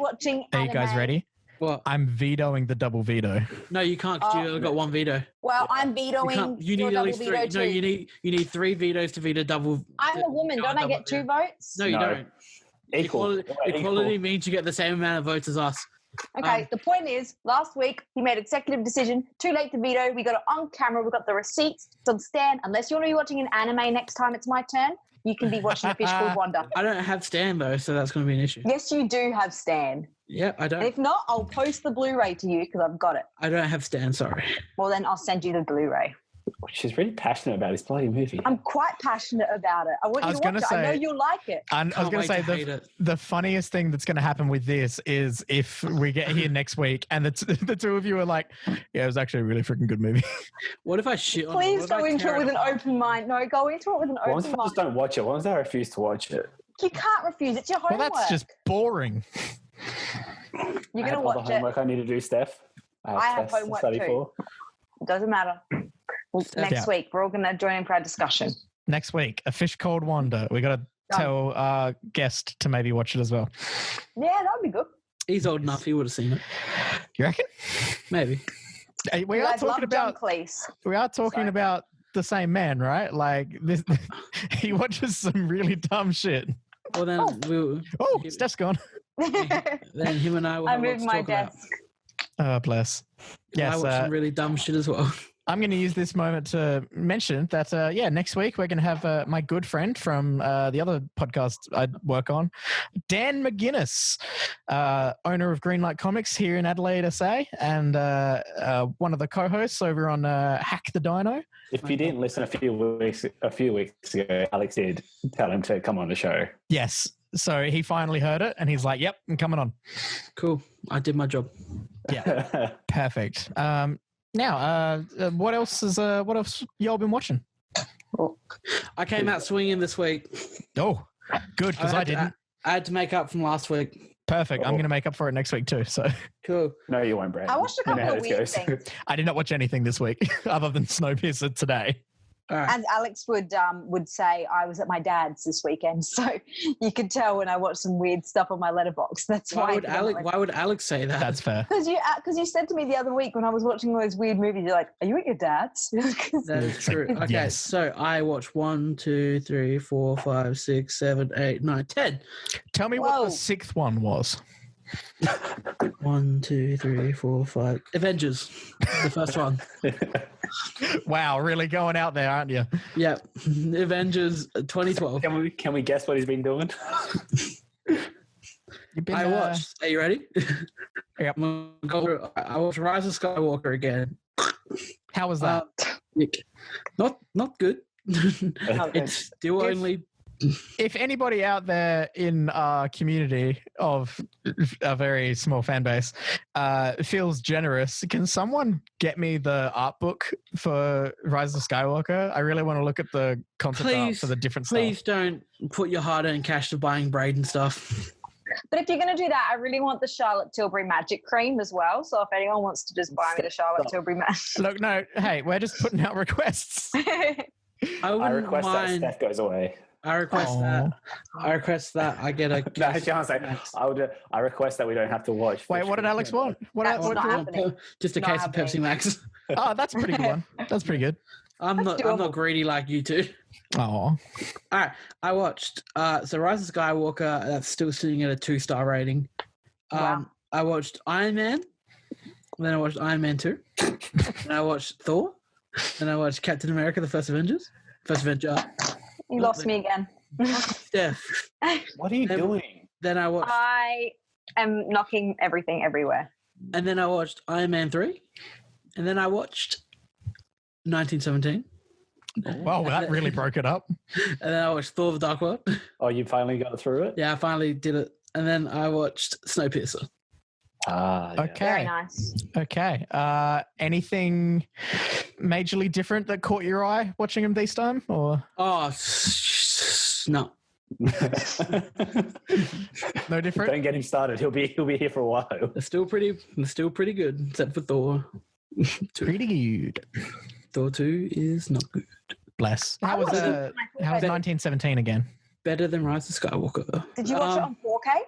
Are you guys ready? What? I'm vetoing the double veto. No, you can't because you only got one veto. Well, I'm vetoing you need at least 3. Veto too. No, you need 3 vetoes to veto double. I'm a woman. Don't I get 2 votes? No, you don't. Equality equal. means you get the same amount of votes as us. Okay, the point is, last week he made executive decision, too late to veto. We got it on camera. We got the receipts. It's on Stan. Unless you want to be watching an anime next time it's my turn, you can be watching A Fish Called Wanda. I don't have Stan though, so that's going to be an issue. Yes, you do have Stan. Yeah, I don't. And if not, I'll post the Blu-ray to you because I've got it. I don't have Stan, sorry. Well, then I'll send you the Blu-ray. She's really passionate about this bloody movie. I'm quite passionate about it. I want you to watch it. I know you'll like it. I was going to say the funniest thing that's going to happen with this is if we get here next week and the two of you are like, yeah, it was actually a really freaking good movie. What if I shit on Please go into it with an open mind. No, go into it with an open mind. I just don't watch it? Why don't I refuse to watch it? You can't refuse. It's your homework. Well, that's just boring. You're going to watch the homework I need to do, Steph. I have homework too. It doesn't matter. Next week, we're all going to join in for our discussion. Next week, A Fish Called Wanda. We got to tell our guest to maybe watch it as well. Yeah, that would be good. He's old enough; he would have seen it. You reckon? Maybe. We are talking about the same man, right? Like this, he watches some really dumb shit. Well, then Steph's gone. Then him and I will. I moved my desk. Oh, bless. Yes, I watch some really dumb shit as well. I'm going to use this moment to mention that, next week we're going to have my good friend from the other podcast I work on, Dan McGuinness, owner of Greenlight Comics here in Adelaide, SA, and one of the co-hosts over on Hack the Dino. If you didn't listen a few weeks ago, Alex did tell him to come on the show. Yes. So he finally heard it, and he's like, "Yep, I'm coming on." Cool. I did my job. Yeah. Perfect. Now, what else y'all been watching? I came out swinging this week. Oh, good, because I didn't. I had to make up from last week. Perfect. I'm going to make up for it next week too. So cool. No, you won't, Brad. I watched a couple of weird things. I did not watch anything this week other than Snowpiercer today. Right. As Alex would say, I was at my dad's this weekend, so you could tell when I watched some weird stuff on my letterbox. That's why would Alex say that? That's fair. Because you said to me the other week when I was watching those weird movies, you're like, "Are you at your dad's?" That is true. Okay, yes. So I watched 1, 2, 3, 4, 5, 6, 7, 8, 9, 10. Tell me what the 6th one was. 1, 2, 3, 4, 5. Avengers, the first one. Wow, really going out there, aren't you? Yeah, Avengers 2012. Can we guess what he's been doing? I watched. Are you ready? Yep. I watched Rise of Skywalker again. How was that? Not good. It's still only. If anybody out there in our community of a very small fan base feels generous, can someone get me the art book for Rise of Skywalker? I really want to look at the concept art for the different stuff. Please don't put your hard-earned cash to buying Braden stuff. But if you're going to do that, I really want the Charlotte Tilbury magic cream as well. So if anyone wants to just buy me the Charlotte Tilbury magic. Look, no, hey, we're just putting out requests. I request that Steph goes away. I request that I get a. I request that we don't have to watch. Wait, what did Alex want? That's not happening. Just a case of Pepsi Max. Oh, that's a pretty good one. That's pretty good. I'm not greedy like you two. Oh. All right. I watched so Rise of Skywalker. That's still sitting at a 2-star rating. Wow. I watched Iron Man. Then I watched Iron Man 2. Then I watched Thor. Then I watched Captain America: The First Avenger. You lost me again. Steph. What are you doing? Then I am knocking everything everywhere. And then I watched Iron Man 3. And then I watched 1917. Wow, that really broke it up. And then I watched Thor: The Dark World. Oh, you finally got through it? Yeah, I finally did it. And then I watched Snowpiercer. Ah, yeah. Okay. Very nice. Okay. Anything majorly different that caught your eye watching him this time, or no? No different? Don't get him started. He'll be here for a while. They're still pretty good, except for Thor. Pretty good. Thor 2 is not good. Bless. How was 1917 again? Better than Rise of Skywalker. Did you watch it on 4K?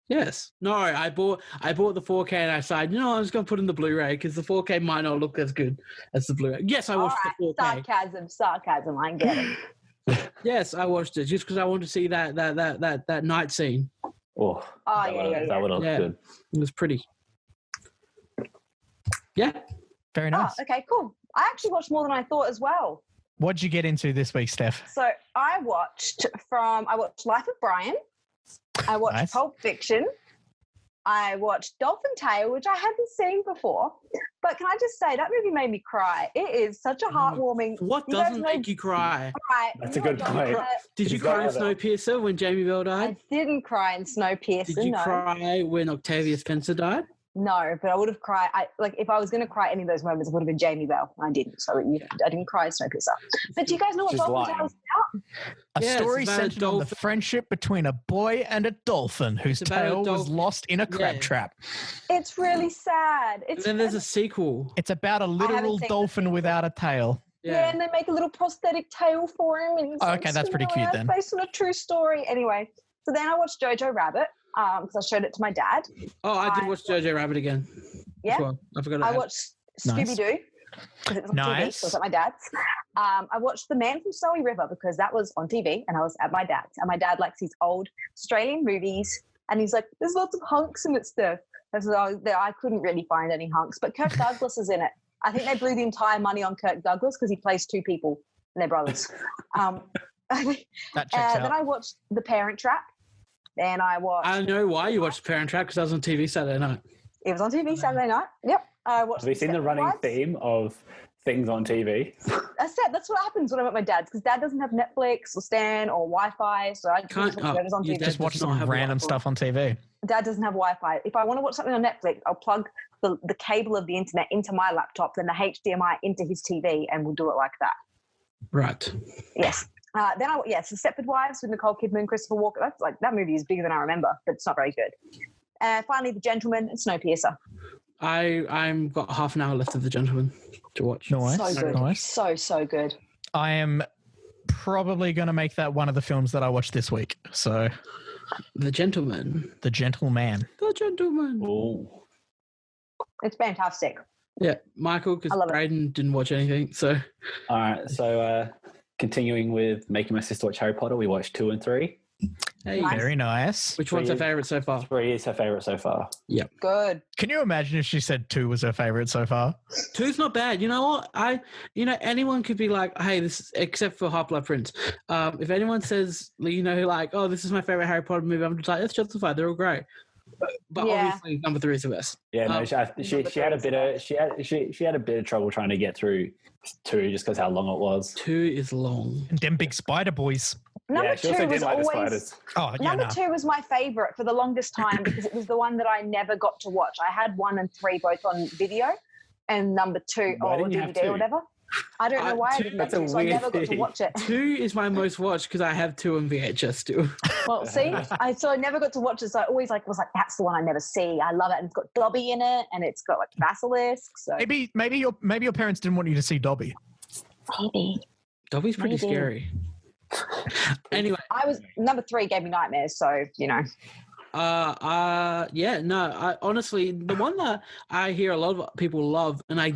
Yes. No, I bought the 4K and I decided, I'm just going to put in the Blu-ray because the 4K might not look as good as the Blu-ray. Yes, I watched the 4K. Sarcasm. I get it. Yes, I watched it just because I wanted to see that night scene. Oh, yeah. That would have looked good. It was pretty. Yeah. Very nice. Oh, okay, cool. I actually watched more than I thought as well. What'd you get into this week, Steph? So I watched Life of Brian. I watched Pulp Fiction. I watched Dolphin Tale, which I hadn't seen before. But can I just say, that movie made me cry. It is such a heartwarming... What doesn't make you cry? That's a good point. Did you cry in Snowpiercer when Jamie Bell died? I didn't cry in Snowpiercer, Did you cry when Octavia Spencer died? No, but I would have cried. If I was going to cry any of those moments, it would have been Jamie Bell. I didn't. So I didn't cry in Snowpiercer. But do you guys know what Dolphin Tale is about? A story centered on the friendship between a boy and a dolphin whose tail was lost in a crab trap. It's really sad. And then there's a sequel. It's about a literal dolphin without a tail. Yeah, and they make a little prosthetic tail for him. And okay, that's pretty cute then. Based on a true story. Anyway, so then I watched Jojo Rabbit. Because I showed it to my dad. Oh, I did watch Jojo Rabbit again. Yeah. Well. I forgot. I watched Scooby-Doo. Because it was on TV, so it was at my dad's. I watched The Man from Snowy River because that was on TV and I was at my dad's. And my dad likes these old Australian movies. And he's like, there's lots of hunks in it stuff. I couldn't really find any hunks. But Kirk Douglas is in it. I think they blew the entire money on Kirk Douglas because he plays two people and they're brothers. That checks out. Then I watched The Parent Trap. And I watched... I know why you watched Parent Trap, because that was on TV Saturday night. It was on TV Saturday night. Yep. I watched. Have you seen the running theme of things on TV? That's what happens when I'm at my dad's, because dad doesn't have Netflix or Stan or Wi-Fi, so I just watch whatever's on TV. Just watch some random stuff on TV. Dad doesn't have Wi-Fi. If I want to watch something on Netflix, I'll plug the cable of the internet into my laptop, then the HDMI into his TV, and we'll do it like that. Right. Yes. Then so Stepford Wives with Nicole Kidman and Christopher Walken. That movie is bigger than I remember, but it's not very good. Finally, The Gentleman and Snowpiercer. I'm got half an hour left of The Gentleman to watch. Nice. So good. Nice. So good. I am probably going to make that one of the films that I watched this week. So, The Gentleman. The Gentleman. The Gentleman. Oh. It's fantastic. Yeah, Michael, because Braden didn't watch anything. So, all right. So, continuing with making my sister watch Harry Potter, we watched 2 and 3. Hey, Nice. Very nice. which one's her favorite so far? 3 is her favorite so far. Good. Can you imagine if she said 2 was her favorite so far? 2's not bad. You know what? Anyone could be like, hey, this is, except for Half-Blood Prince. If anyone says, like, oh, this is my favorite Harry Potter movie, I'm just like, that's justified. They're all great. But obviously, number 3 is the best. Yeah, no, she had a bit of she had a bit of trouble trying to get through 2 just because how long it was. 2 is long. And them big spider boys. Number she 2 also was didn't like the always. spiders. Oh, yeah, Number 2 was my favorite for the longest time because it was the one that I never got to watch. I had 1 and 3 both on video, and number 2 Why or didn't you have DVD or 2? whatever. I don't know why I didn't have 2, so I never got to watch it. 2 is my most watched because I have 2 on VHS still. Well, see, I never got to watch it, so I always was like, that's the one I never see. I love it, and it's got Dobby in it, and it's got like Basilisk. So Maybe your parents didn't want you to see Dobby. maybe. Dobby's pretty Maybe. scary. Anyway, Number 3 gave me nightmares, so honestly, the one that I hear a lot of people love, and I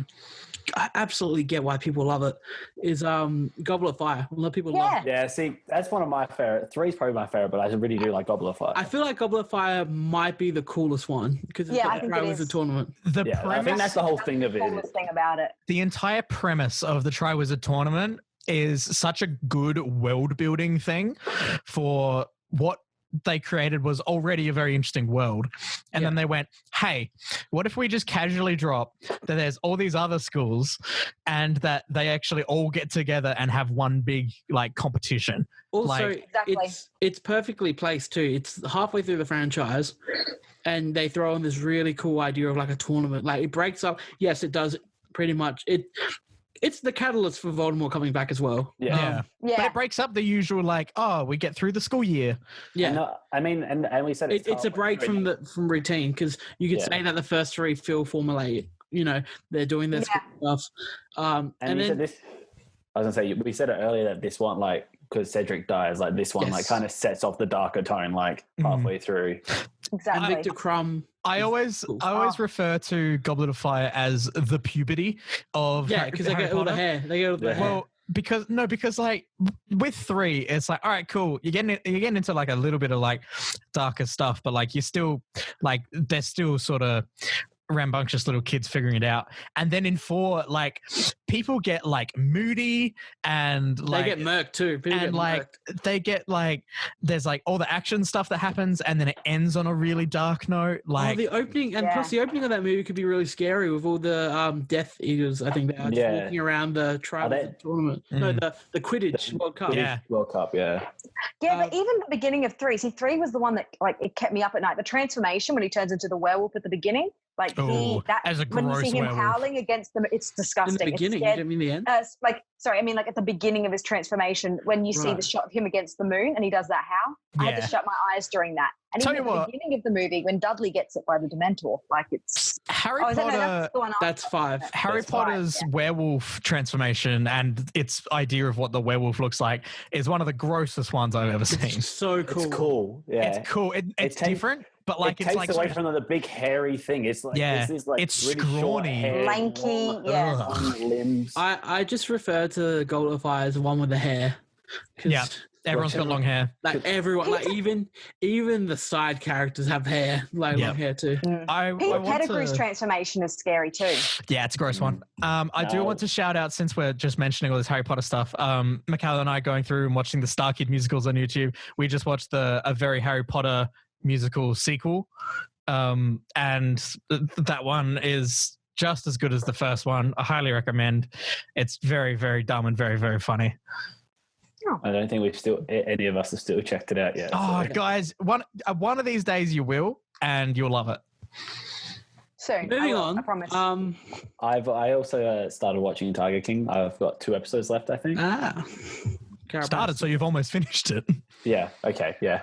absolutely get why people love it, is Goblet of Fire. A lot of people love it. Yeah, see, that's one of my favorite. 3 is probably my favorite, but I really do like Goblet of Fire. I feel like Goblet of Fire might be the coolest one because it's I think it was a is. tournament. I think that's the whole thing of the it. coolest thing about it. The entire premise of the Triwizard Tournament is such a good world building thing for what they created was already a very interesting world. And then they went, hey, what if we just casually drop that there's all these other schools and that they actually all get together and have one big competition? Also, Exactly. it's perfectly placed too. It's halfway through the franchise and they throw in this really cool idea of like a tournament. Like it breaks up. Yes, it does pretty much. It's the catalyst for Voldemort coming back as well. But it breaks up the usual we get through the school year. And we said It's a break from routine because you could say that the first 3 feel formulaic. They're doing their stuff. And then this, I was gonna say, we said it earlier that this one, because Cedric dies, this one kind of sets off the darker tone halfway through. Exactly. And Victor Crumb. I always refer to Goblet of Fire as the puberty of because they get all the hair. They get all the hair. Well, because with 3, it's all right, cool. You're getting into a little bit of darker stuff, but you're still they're still sort of rambunctious little kids figuring it out. And then in 4, people get moody and they get murked too. They get there's all the action stuff that happens and then it ends on a really dark note. The opening and plus the opening of that movie could be really scary with all the Death Eaters. I think they are just walking around the tribal tournament. No, the Quidditch World Cup. World Cup. Yeah, but even the beginning of 3. See, 3 was the one that it kept me up at night. The transformation when he turns into the werewolf at the beginning. As a when you see him werewolf. howling against them, it's disgusting. In the beginning, you don't mean the end? At the beginning of his transformation, when you see the shot of him against the moon and he does that howl, I had to shut my eyes during that. And even at the beginning of the movie, when Dudley gets it by the Dementor, it's Harry Potter. That's 5. Harry Potter's werewolf transformation and its idea of what the werewolf looks like is one of the grossest ones I've ever seen. It's so cool. It's cool. Yeah, it's cool. It's different. But it takes away from the big hairy thing. It's it's it's really short scrawny, hair, lanky, long limbs. I just refer to Goblet of Fire as the one with the hair. Yeah, everyone's got long hair. Everyone, even the side characters have hair, long hair too. Peter Pettigrew's transformation is scary too. Yeah, it's a gross one. I do want to shout out, since we're just mentioning all this Harry Potter stuff, Michaela and I going through and watching the Star Kid musicals on YouTube. We just watched a very Harry Potter musical sequel, and that one is just as good as the first one. I highly recommend. It's very, very dumb and very, very funny. I don't think any of us have still checked it out yet. Guys, one of these days you will, and you'll love it. Soon. Moving on. I promise. I also started watching Tiger King. I've got 2 episodes left, I think. Started, so you've almost finished it. Yeah. Okay. Yeah.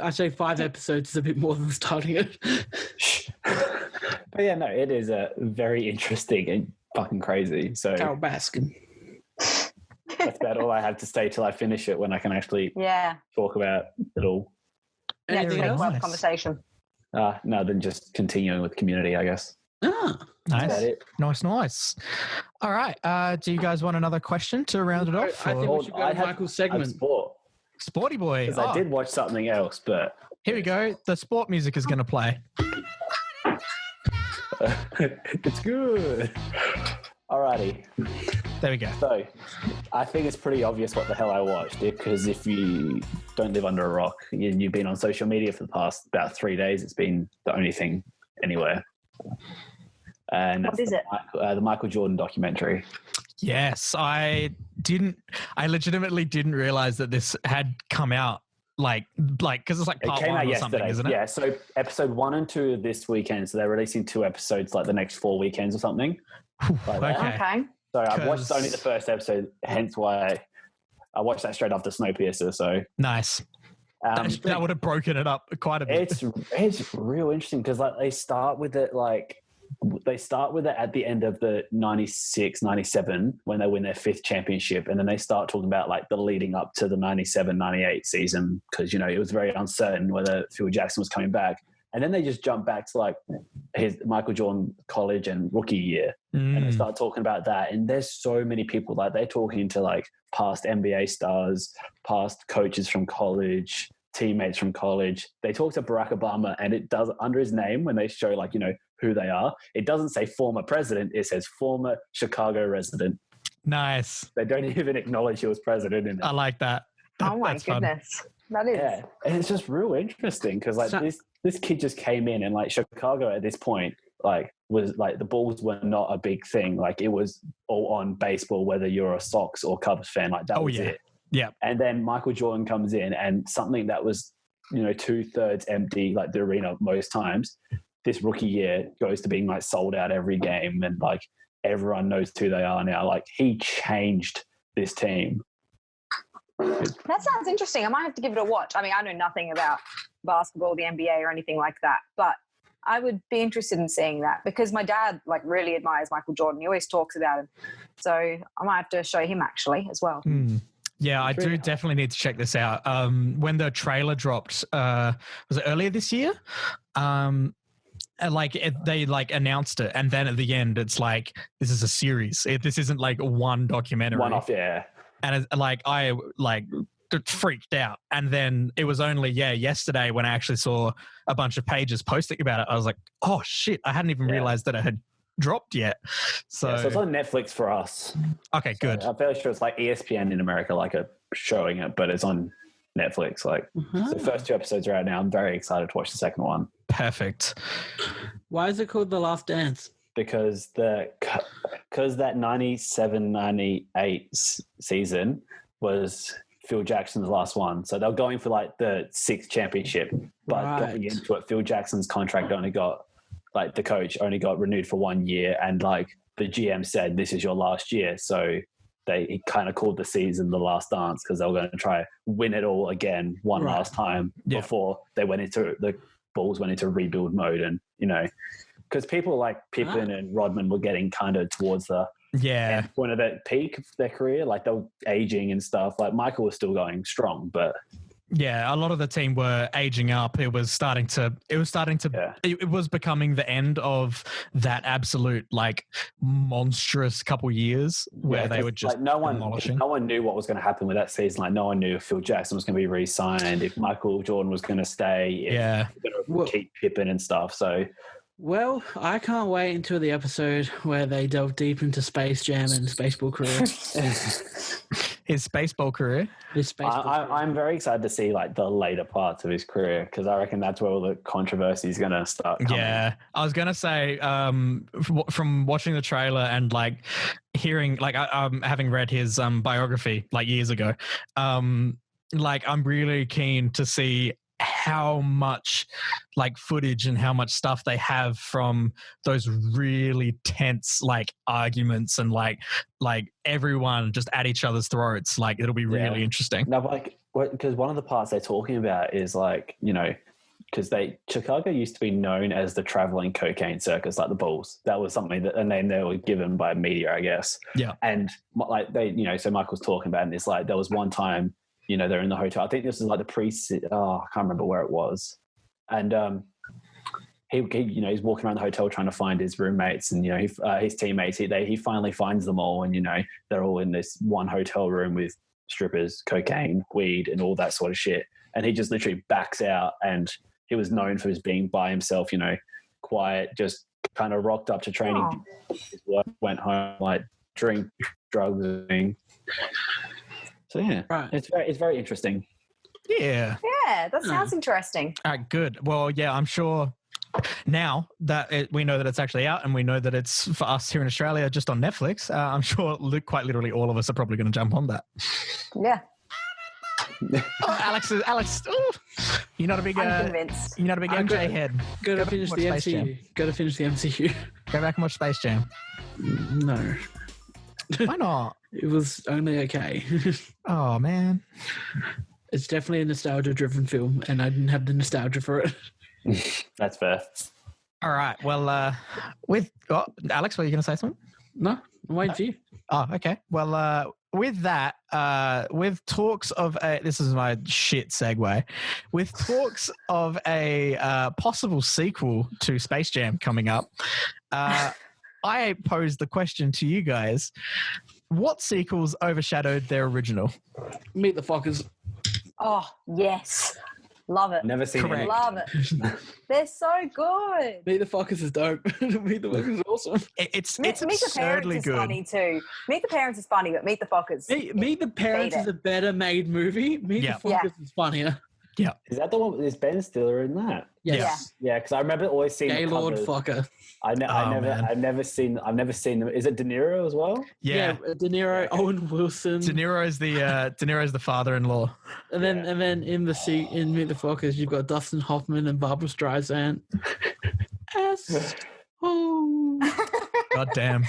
I say 5 episodes is a bit more than starting it. But yeah, no, it is very interesting and fucking crazy. So Carol Baskin. That's about all I have to say till I finish it, when I can actually talk about it all. Anything else? Nice. Conversation. No, then just continuing with Community, I guess. Nice. Nice. All right. Do you guys want another question to round it off? I think we should go to Michael's segment. Sporty boy. Because I did watch something else, but here we go. The sport music is going to play. it's good. Alrighty. There we go. So, I think it's pretty obvious what the hell I watched, because if you don't live under a rock, you've been on social media for the past about 3 days. It's been the only thing anywhere. And what is it? The Michael Jordan documentary. Yes, I legitimately didn't realize that this had come out because it's like part it came one out or yesterday, something, isn't it? Yeah, so episode 1 and 2 this weekend. So they're releasing 2 episodes like the next 4 weekends or something. Okay. So I watched only the first episode, hence why I watched that straight after Snowpiercer. So nice. That would have broken it up quite a bit. It's real interesting because they start with it at the end of the 96, 97 when they win their 5th championship. And then they start talking about like the leading up to the 97, 98 season because, it was very uncertain whether Phil Jackson was coming back. And then they just jump back to like his Michael Jordan college and rookie year. And they start talking about that. And there's so many people, like they're talking to like past NBA stars, past coaches from college, teammates from college. They talk to Barack Obama, and it does under his name when they show like, who they are. It doesn't say former president. It says former Chicago resident. Nice. They don't even acknowledge he was president in it. I like that. Oh my goodness. That is. Yeah. And it's just real interesting because like this kid just came in and like Chicago at this point, like was like the Bulls were not a big thing. Like it was all on baseball, whether you're a Sox or Cubs fan, like that was it. Yeah. And then Michael Jordan comes in and something that was, 2/3 empty, like the arena most times, this rookie year goes to being like sold out every game and like everyone knows who they are now. Like he changed this team. That sounds interesting. I might have to give it a watch. I mean, I know nothing about basketball, the NBA or anything like that, but I would be interested in seeing that because my dad like really admires Michael Jordan. He always talks about him. So I might have to show him actually as well. Yeah, I do definitely need to check this out. When the trailer dropped, was it earlier this year? They announced it, and then at the end, it's like this is a series. This isn't like one documentary. One off, yeah. And I freaked out, and then it was only yesterday when I actually saw a bunch of pages posting about it. I was like, oh shit! I hadn't even realized that it had dropped yet. So it's on Netflix for us. Okay, good. I'm fairly sure it's like ESPN in America, like showing it, but it's on Netflix. Like the first 2 episodes are out now. I'm very excited to watch the second one. Perfect. Why is it called The Last Dance? Because that 97-98 season was Phil Jackson's last one. So they're going for like the 6th championship, but going into it, Phil Jackson's contract the coach only got renewed for 1 year, and like the GM said, this is your last year. So he kind of called the season The Last Dance because they were going to try win it all again last time before they the Bulls went into rebuild mode. And, because people like Pippen and Rodman were getting kind of towards the point of that peak of their career, like they were aging and stuff. Like Michael was still going strong, but a lot of the team were aging up. It was becoming the end of that absolute like monstrous couple years where they were just demolishing. No one knew what was going to happen with that season. Like no one knew if Phil Jackson was going to be re-signed, if Michael Jordan was going to stay, if they were going to keep Pippen and stuff. So Well, I can't wait until the episode where they delve deep into Space Jam and his baseball career. His baseball career? I'm very excited to see like the later parts of his career because I reckon that's where all the controversy is going to start coming. Yeah, I was going to say from watching the trailer and like hearing, like having read his biography like years ago, like I'm really keen to see how much like footage and how much stuff they have from those really tense like arguments and like everyone just at each other's throats. Like it'll be really interesting. No, but like because one of the parts they're talking about is like, you know, because Chicago used to be known as the traveling cocaine circus, like the Bulls. That was something that a name they were given by media, I guess. Yeah. And like they, you know, so Michael's talking about it, and it's like there was one time, you know, they're in the hotel. I think this is like the I can't remember where it was. And he you know, he's walking around the hotel trying to find his roommates and, you know, his teammates. He finally finds them all, and, you know, they're all in this one hotel room with strippers, cocaine, weed, and all that sort of shit. And he just literally backs out, and he was known for his being by himself, you know, quiet, just kind of rocked up to training. His work, went home, like drink, drugs, and so yeah, Right. it's very interesting. Yeah. Yeah, that sounds interesting. All right, good. Well, yeah, I'm sure now that we know that it's actually out and we know that it's for us here in Australia just on Netflix, I'm sure quite literally all of us are probably going to jump on that. Yeah, Alex, ooh, you're not a big, I'm convinced. you're not a big MJ head. Go to back finish and the watch Space Jam. MCU. Go to finish the MCU. Go back and watch Space Jam. No, Why not? it was only okay. Oh man. It's definitely a nostalgia-driven film, and I didn't have the nostalgia for it. That's fair. All right. Well, Alex, were you going to say something? No, I'm waiting for you. Oh, okay. Well, with that, with talks of this is my shit segue. With talks of a possible sequel to Space Jam coming up, I posed the question to you guys: what sequels overshadowed their original? Meet the Fockers. Oh, yes. Love it. Never seen Correct. it. Love it. They're so good. Meet the Fockers is dope. Meet the Fockers is awesome. It's Meet the Parents absurdly is good. funny too. Meet the Parents is funny, but Meet the Fockers. Meet the Parents Beat is a better made movie. Meet Yeah. the Fockers is funnier. Is that the one? Is Ben Stiller in that? Yes. Yeah, because I remember always seeing the Gaylord covers. Focker. I've never seen them. Is it De Niro as well? Yeah. De Niro, Owen Wilson. De Niro's the father-in-law. And then in Meet the Fockers, you've got Dustin Hoffman and Barbara Streisand. God damn.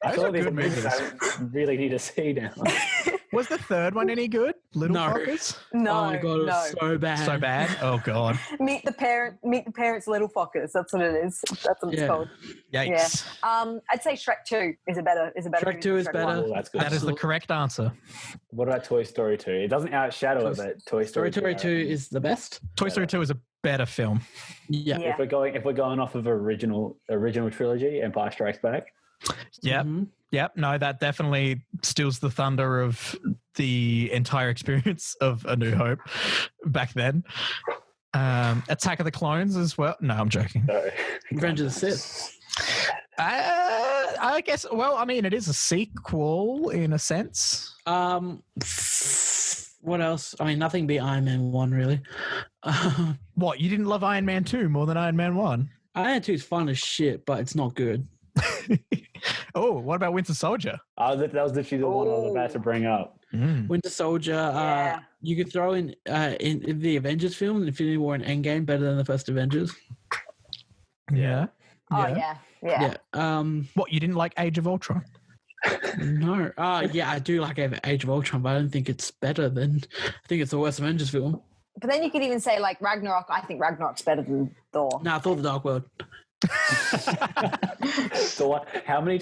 I Those feel are these good are movies movies. I really need to see now. Was the third one any good? Little No. Fuckers? No, Oh my god, it no. was so bad. So bad? Oh god. Meet the Parents, Little Fuckers. That's what it is. That's what it's Yeah. called. Yikes. I'd say Shrek 2 is a better. Shrek movie 2 than is Shrek better. 1. Oh, that's good. That is the correct answer. What about Toy Story 2? It doesn't outshadow it, but Toy Story Story 2 is the best. Toy Story 2 is a better film. Yeah. Yeah. If we're going off of original trilogy, Empire Strikes Back. Yep. Mhm. Yep. No, that definitely steals the thunder of the entire experience of A New Hope back then. Attack of the Clones as well. No, I'm joking. So, Revenge of the Sith. I guess, well, I mean, it is a sequel in a sense. What else? I mean, nothing beat Iron Man 1, really. What, you didn't love Iron Man 2 more than Iron Man 1? Iron Man 2 is fun as shit, but it's not good. Oh, what about Winter Soldier? that was literally the one I was about to bring up. Winter Soldier, Yeah. you could throw in the Avengers film, Infinity War and Endgame, better than the first Avengers. Yeah. Oh yeah. What, you didn't like Age of Ultron? No. Yeah, I do like Age of Ultron, but I don't think it's better than. I think it's the worst Avengers film. But then you could even say like Ragnarok. I think Ragnarok's better than Thor. No, I thought The Dark World. So how many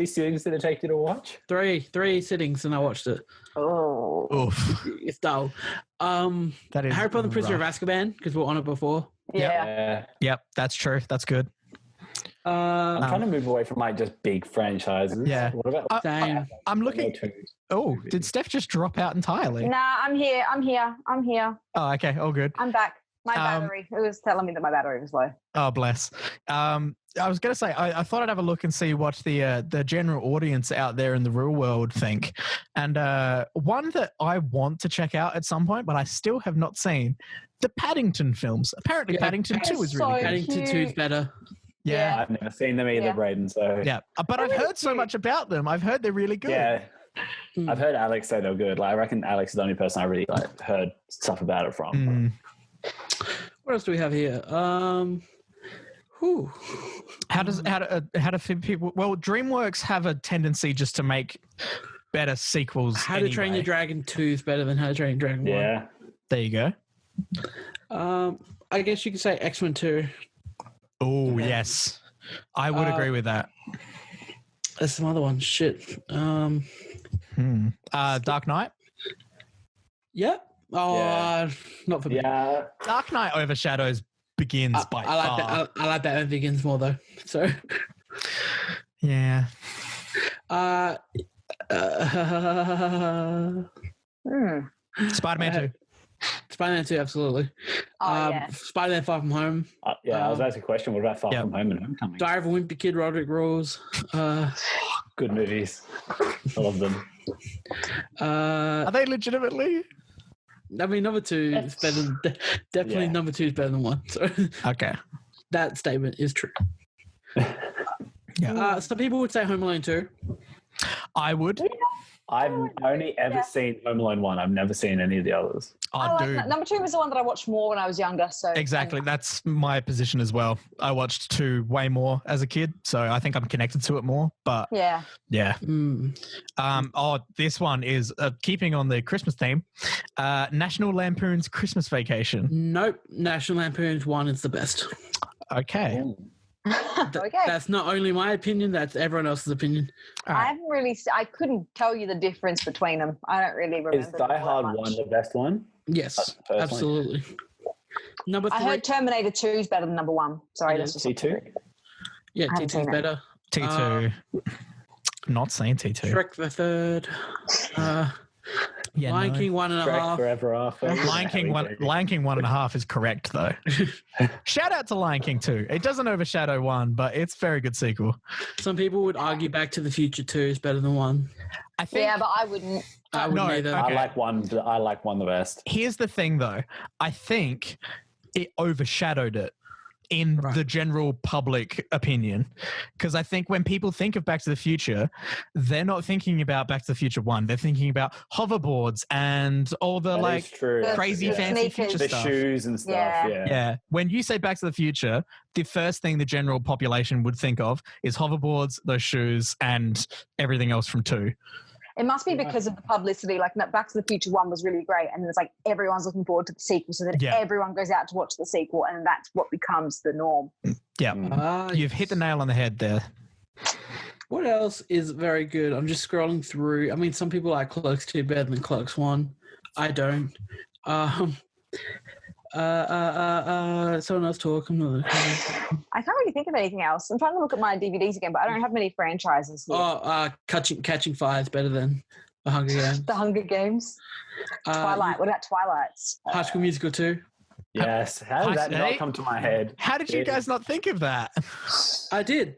sittings did it take you to watch? Three sittings, and I watched it. Oh. Oof. It's dull. That is Harry Potter and the Prisoner of rough. Azkaban, because we were on it before. Yeah. Yep, that's true. That's good. I'm trying to move away from like just big franchises. Yeah. What about Same. I'm looking. Oh, did Steph just drop out entirely? Nah, I'm here. Oh, okay. All good. I'm back. My battery. It was telling me that my battery was low. Oh, bless. I was going to say, I thought I'd have a look and see what the general audience out there in the real world think. And one that I want to check out at some point, but I still have not seen, the Paddington films. Apparently, Yeah, Paddington 2 is really good. Paddington 2 is better. Yeah. I've never seen them either, Yeah. Braden. So Yeah. But I've heard so much about them. I've heard they're really good. yeah. I've heard Alex say they're good. Like I reckon Alex is the only person I really like heard stuff about it from. Mm. What else do we have here? Whew. How do people? Well, DreamWorks have a tendency just to make better sequels. How to Train Your anyway. Dragon 2 is better than How to Train Your Dragon 1. Yeah. There you go. I guess you could say X-Men 2. Oh yes, I would agree with that. There's some other ones. Shit. Dark Knight. Yeah. Oh, Yeah. not for me. Yeah. Dark Knight overshadows Begins by I like far. that. I like Batman Begins more though. So, Yeah. Spider-Man 2. Spider-Man 2, absolutely. Spider-Man Far From Home. I was asking a question. What about Far From Home and Homecoming? Diary of a Wimpy Kid, Roderick Rules. Good movies. I love them. Are they legitimately? I mean, number 2 is better than... Definitely number 2 is better than 1. So Okay. that statement is true. Some people would say Home Alone 2. I would. I've only ever seen Home Alone 1. I've never seen any of the others. I do. That. Number 2 was the one that I watched more when I was younger. So Exactly. That's my position as well. I watched 2 way more as a kid, so I think I'm connected to it more. But yeah. This one is keeping on the Christmas theme. National Lampoon's Christmas Vacation. Nope. National Lampoon's 1 is the best. Okay. That's not only my opinion, that's everyone else's opinion. I couldn't tell you the difference between them. I don't really remember. Is Die Hard 1 the best one? Yes, absolutely. Number 3. I heard Terminator 2 is better than number 1. Sorry, that's just T2? Yeah, T2 is better. T2. Not saying T2. Shrek the Third. Lion King 1.5. Forever After. Lion King 1.5 is correct though. Shout out to Lion King 2. It doesn't overshadow 1, but it's a very good sequel. Some people would argue Back to the Future 2 is better than 1. I think. Yeah, but I wouldn't. I wouldn't either. Okay. I like 1. I like 1 the best. Here's the thing though. I think it overshadowed it in the general public opinion. Because I think when people think of Back to the Future, they're not thinking about Back to the Future 1. They're thinking about hoverboards and all the crazy fancy future the stuff. The shoes and stuff, Yeah. When you say Back to the Future, the first thing the general population would think of is hoverboards, those shoes, and everything else from 2. It must be because of the publicity. Like Back to the Future 1 was really great, and it's like everyone's looking forward to the sequel, so that everyone goes out to watch the sequel, and that's what becomes the norm. Yeah, you've hit the nail on the head there. What else is very good? I'm just scrolling through. I mean, some people like Clerks 2 better than Clerks 1. I don't. Someone else talk. I can't really think of anything else. I'm trying to look at my DVDs again, but I don't have many franchises here. Catching Fire is better than The Hunger Games. The Hunger Games. Twilight. What about Twilight's? High School Musical 2. Yes. How did that not come to my head? How did you guys not think of that? I did.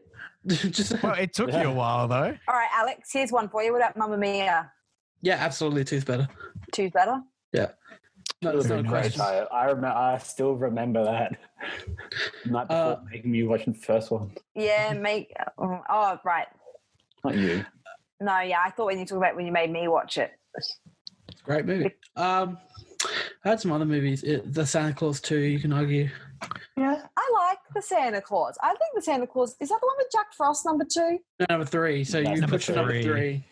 Well, it took you a while though. All right, Alex, here's one for you. What about Mamma Mia? Yeah, absolutely. 2's better. 2's better? Yeah. No, that's not a question. I still remember that. Night before making me watch the first one. Yeah, right. Not you. No, yeah, I thought when you talk about when you made me watch it. It's a great movie. I had some other movies. The Santa Claus 2, you can argue. Yeah. I like the Santa Claus. I think the Santa Claus, is that the one with Jack Frost, number 2? No, number 3. So you push number 3.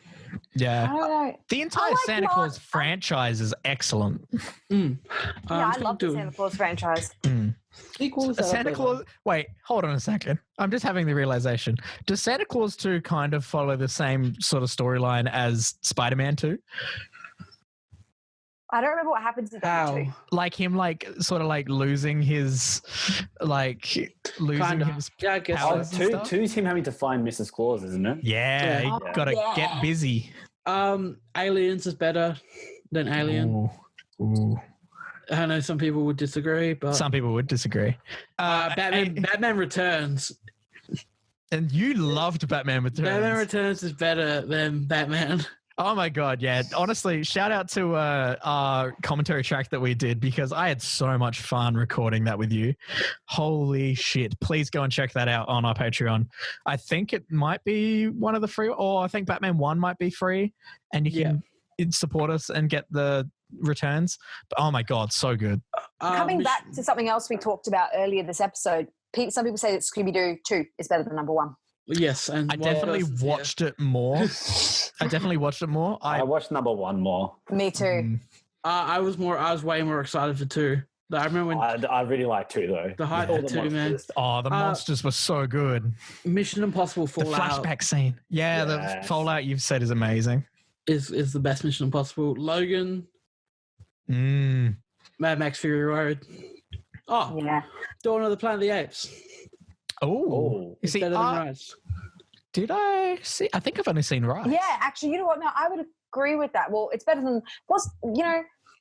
Yeah. I don't know. The entire Santa Claus franchise is excellent. I love the Santa Claus franchise. Sequels. Santa Claus. Wait, hold on a second. I'm just having the realization. Does Santa Claus 2 kind of follow the same sort of storyline as Spider-Man 2? I don't remember what happens in that 2. Like him, sort of losing his, his I guess powers and stuff? 2's him having to find Mrs. Claus, isn't it? Yeah, you gotta get busy. Aliens is better than Alien. Ooh. I know some people would disagree, but some people would disagree. Batman Returns. And you loved Batman Returns. Batman Returns is better than Batman. Oh my God, yeah. Honestly, shout out to our commentary track that we did because I had so much fun recording that with you. Holy shit. Please go and check that out on our Patreon. I think it might be one of the free, or I think Batman 1 might be free and you can support us and get the returns. But, oh my God, so good. Coming back to something else we talked about earlier this episode, some people say that Scooby-Doo 2 is better than number 1. Yes, and I definitely watched it more. I watched number 1 more. Me too. I was way more excited for 2. I remember when I really like 2 though. The hype for 2, man. Oh, the monsters were so good. Mission Impossible Fallout. The flashback scene. Yeah, the Fallout you've said is amazing. Is the best Mission Impossible. Logan. Mad Max Fury Road. Oh, yeah. Dawn of the Planet of the Apes. Oh, it's better than Rise. Did I see? I think I've only seen Rise. Yeah, actually, you know what? No, I would agree with that. Well, it's better than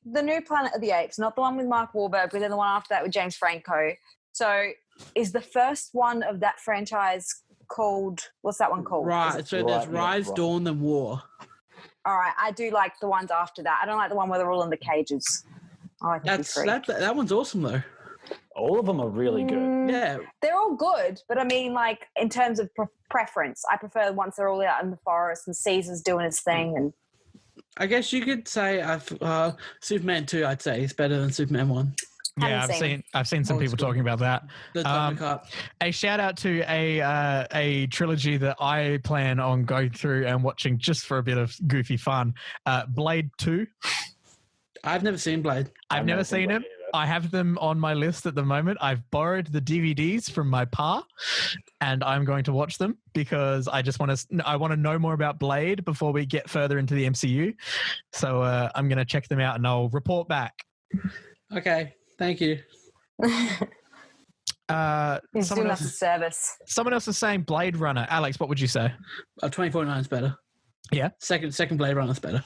the new Planet of the Apes, not the one with Mark Wahlberg, but then the one after that with James Franco. So, is the first one of that franchise called? What's that one called? Right. So there's Rise, Dawn, then War. All right, I do like the ones after that. I don't like the one where they're all in the cages. I like that one's awesome though. All of them are really good. Yeah, they're all good, but I mean, like in terms of preference, I prefer once they're all out in the forest and Caesar's doing his thing. And I guess you could say Superman 2. I'd say is better than Superman 1. Yeah, I've seen some people talking about that. A shout out to a trilogy that I plan on going through and watching just for a bit of goofy fun. Blade 2. I've never seen Blade. I've never seen him. I have them on my list at the moment. I've borrowed the DVDs from my pa, and I'm going to watch them because I want to know more about Blade before we get further into the MCU. So I'm going to check them out and I'll report back. Okay, thank you. He's doing us a service. Someone else is saying Blade Runner. Alex, what would you say? 2049 is better. Yeah, second Blade Runner is better.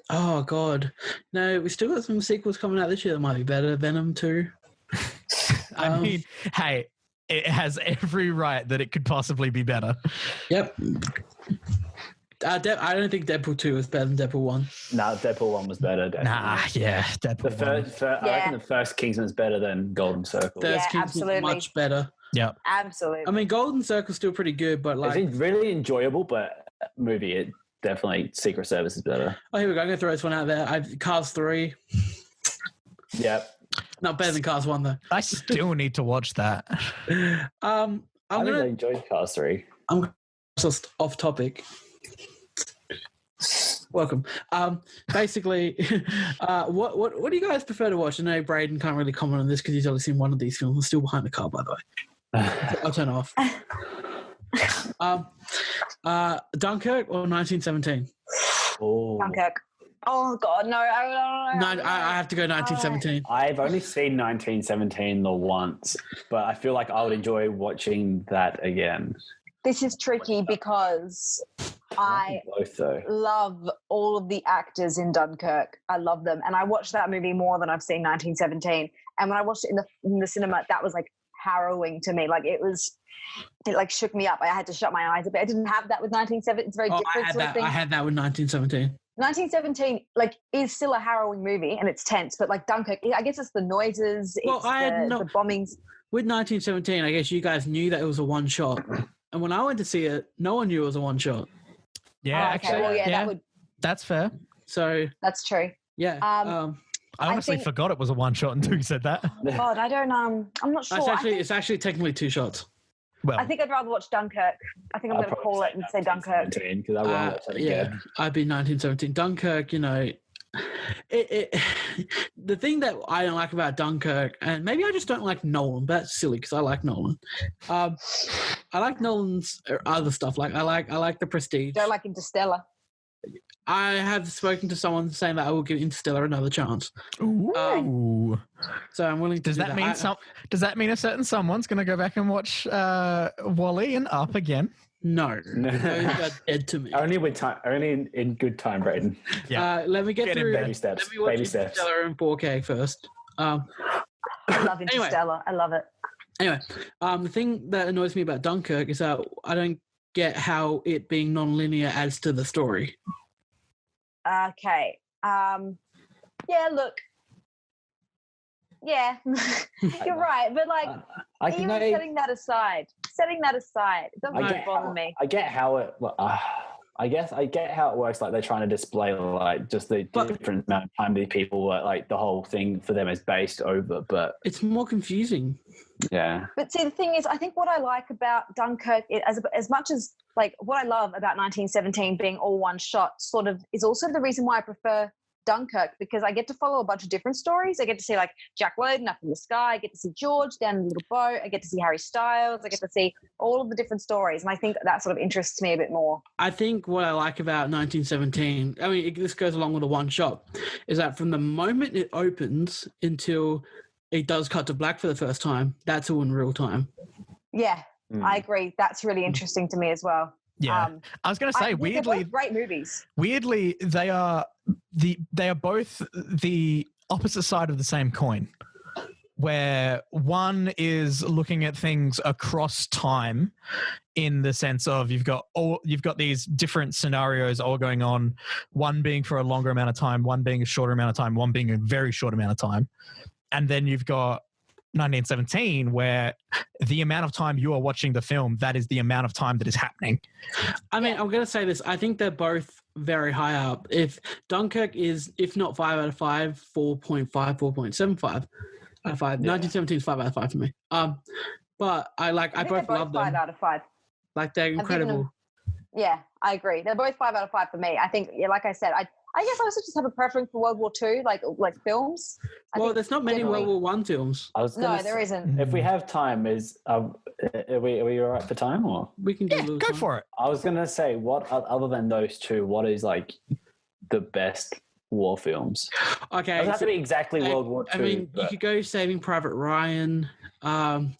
Oh God, no! We still got some sequels coming out this year that might be better. Venom 2. I mean, hey, it has every right that it could possibly be better. Yep. I don't think Deadpool 2 is better than Deadpool 1. No, Deadpool 1 was better. Definitely. Deadpool 1. I reckon the first Kingsman's better than Golden Circle. Absolutely. Much better. Yeah, absolutely. I mean, Golden Circle's still pretty good, but like it's really enjoyable, but movie it. Definitely Secret Service is better. Oh, here we go. I'm going to throw this one out there. Cars 3. Yep. Not better than Cars 1, though. I still need to watch that. I really enjoyed Cars 3. I'm just off topic. Welcome. Basically, what do you guys prefer to watch? I know Braden can't really comment on this because he's only seen one of these films. I'm still behind the car, by the way. I'll turn off. Dunkirk or 1917? Oh. Dunkirk. Oh God, no! I have to go 1917. I've only seen 1917 the once, but I feel like I would enjoy watching that again. This is tricky because I love all of the actors in Dunkirk. I love them, and I watched that movie more than I've seen 1917. And when I watched it in the cinema, that was like harrowing to me. Like it like shook me up. I had to shut my eyes a bit. I didn't have that with 1917. It's very different. I had that with 1917. 1917 like is still a harrowing movie and it's tense, but like Dunkirk, I guess it's the noises, the bombings. With 1917, I guess you guys knew that it was a one shot, and when I went to see it, no one knew it was a one shot. Yeah, actually, well, that's fair. So that's true. Yeah. I honestly forgot it was a one shot until you said that. God, I don't. I'm not sure. It's actually technically two shots. Well, I think I'd rather watch Dunkirk. I think I'm going to call it and say Dunkirk. Because I want to watch that again. I'd be 1917. Dunkirk, you know, the thing that I don't like about Dunkirk, and maybe I just don't like Nolan, but that's silly because I like Nolan. I like Nolan's other stuff. Like I like The Prestige. Don't like Interstellar. I have spoken to someone saying that I will give Interstellar another chance. Ooh. So I'm willing to. Does that mean Does that mean a certain someone's going to go back and watch Wall-E and Up again? No, those are dead to me. Only with time. Only in good time, Braden. Yeah. Let me get through baby steps. Let me watch Interstellar in 4K first. I love Interstellar. I love it. Anyway, the thing that annoys me about Dunkirk is that I don't get how it being non-linear adds to the story. Okay. Yeah, look. Yeah, you're right. But like, even setting that aside, it doesn't bother me. I get how it. I guess I get how it works. Like they're trying to display like just the different amount of time these people were like the whole thing for them is based over, but it's more confusing. Yeah. But see, the thing is, I think what I like about Dunkirk, as much as like what I love about 1917 being all one shot, sort of is also the reason why I prefer Dunkirk, because I get to follow a bunch of different stories. I get to see like Jack Lowden up in the sky. I get to see George down in the little boat. I get to see Harry Styles. I get to see all of the different stories. And I think that sort of interests me a bit more. I think what I like about 1917, I mean, this goes along with the one shot, is that from the moment it opens until it does cut to black for the first time, that's all in real time. Yeah. I agree. That's really interesting to me as well. Yeah, I was going to say, weirdly, they're both great movies. Weirdly, they are both the opposite side of the same coin, where one is looking at things across time, in the sense of you've got these different scenarios all going on, one being for a longer amount of time, one being a shorter amount of time, one being a very short amount of time, and then you've got 1917, where the amount of time you are watching the film, that is the amount of time that is happening. I mean, I'm going to say this. I think they're both very high up. If Dunkirk is, if not 5 out of 5, 4.5, 4.75 out of 5. 1917 is 5 out of 5 for me. But I both love them. 5 out of 5. Like, they're incredible. Yeah, I agree. They're both 5 out of 5 for me. I think, like I said, I guess I also just have a preference for World War II, like films. Well, there's not many World War I films. There isn't. If we have time, are we all right for time, or we can do go for it. I was gonna say, what other than those two, what is like the best war films? Okay, it doesn't have to be exactly World War II. I mean, you could go Saving Private Ryan. You can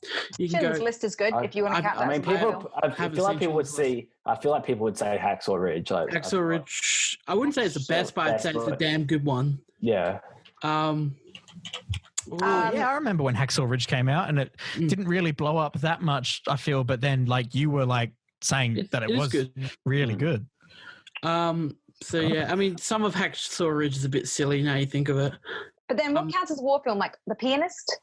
Schindler's List is good if you want to count that. I feel like people would say Hacksaw Ridge. Like Hacksaw Ridge. I wouldn't say it's the best, but I'd say it's a damn good one. Yeah. Yeah, I remember when Hacksaw Ridge came out, and it didn't really blow up that much, I feel. But then, like, you were like saying that it was good. Really good. So yeah, I mean, some of Hacksaw Ridge is a bit silly now you think of it. But then, what counts as a war film? Like The Pianist.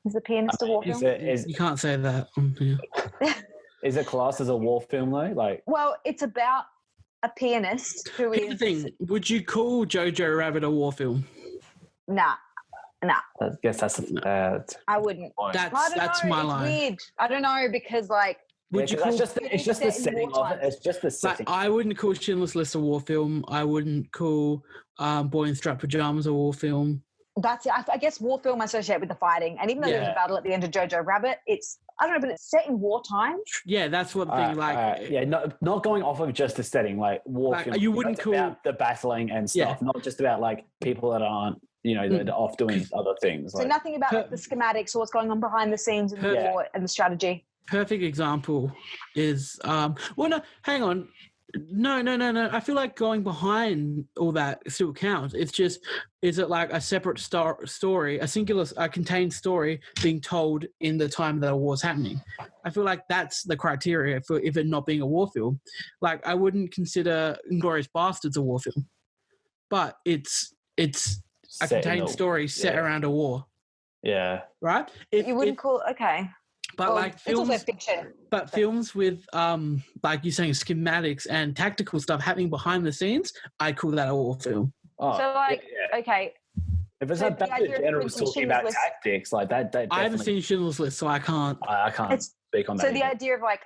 Is The Pianist a war film? You can't say that. Is it classed as a war film though? Like, well, it's about a pianist who Here's the thing. Would you call Jojo Rabbit a war film? Nah. I guess that's I wouldn't. That's my line. Weird. I don't know, because like. Would you call it's just the setting of it. It's just the setting. Like, I wouldn't call Schindler's List a war film. I wouldn't call Boy in Striped Pajamas a war film. That's it. I guess war film I associate with the fighting, and even though there's a battle at the end of Jojo Rabbit, I don't know, but it's set in wartime. Yeah, that's what the thing. Yeah, not going off of just the setting, like war film. You wouldn't call about the battling and stuff, not just about like people that aren't, that are off doing other things. So nothing about like the schematics or what's going on behind the scenes in the war and the strategy. Perfect example is hang on. No. I feel like going behind all that still counts. It's just, is it like a separate story, a singular, contained story being told in the time that a war's happening? I feel like that's the criteria for if it not being a war film. Like, I wouldn't consider Inglourious Bastards a war film, but it's a contained story set around a war. Yeah. Right? You wouldn't call it, okay. But like films, it's also fiction. But films with like you're saying, schematics and tactical stuff happening behind the scenes, I call that a war film. Oh, so okay. If it's not that the general's talking about tactics, like that I haven't seen Schindler's List, so I can't. I can't speak on that. So the idea of like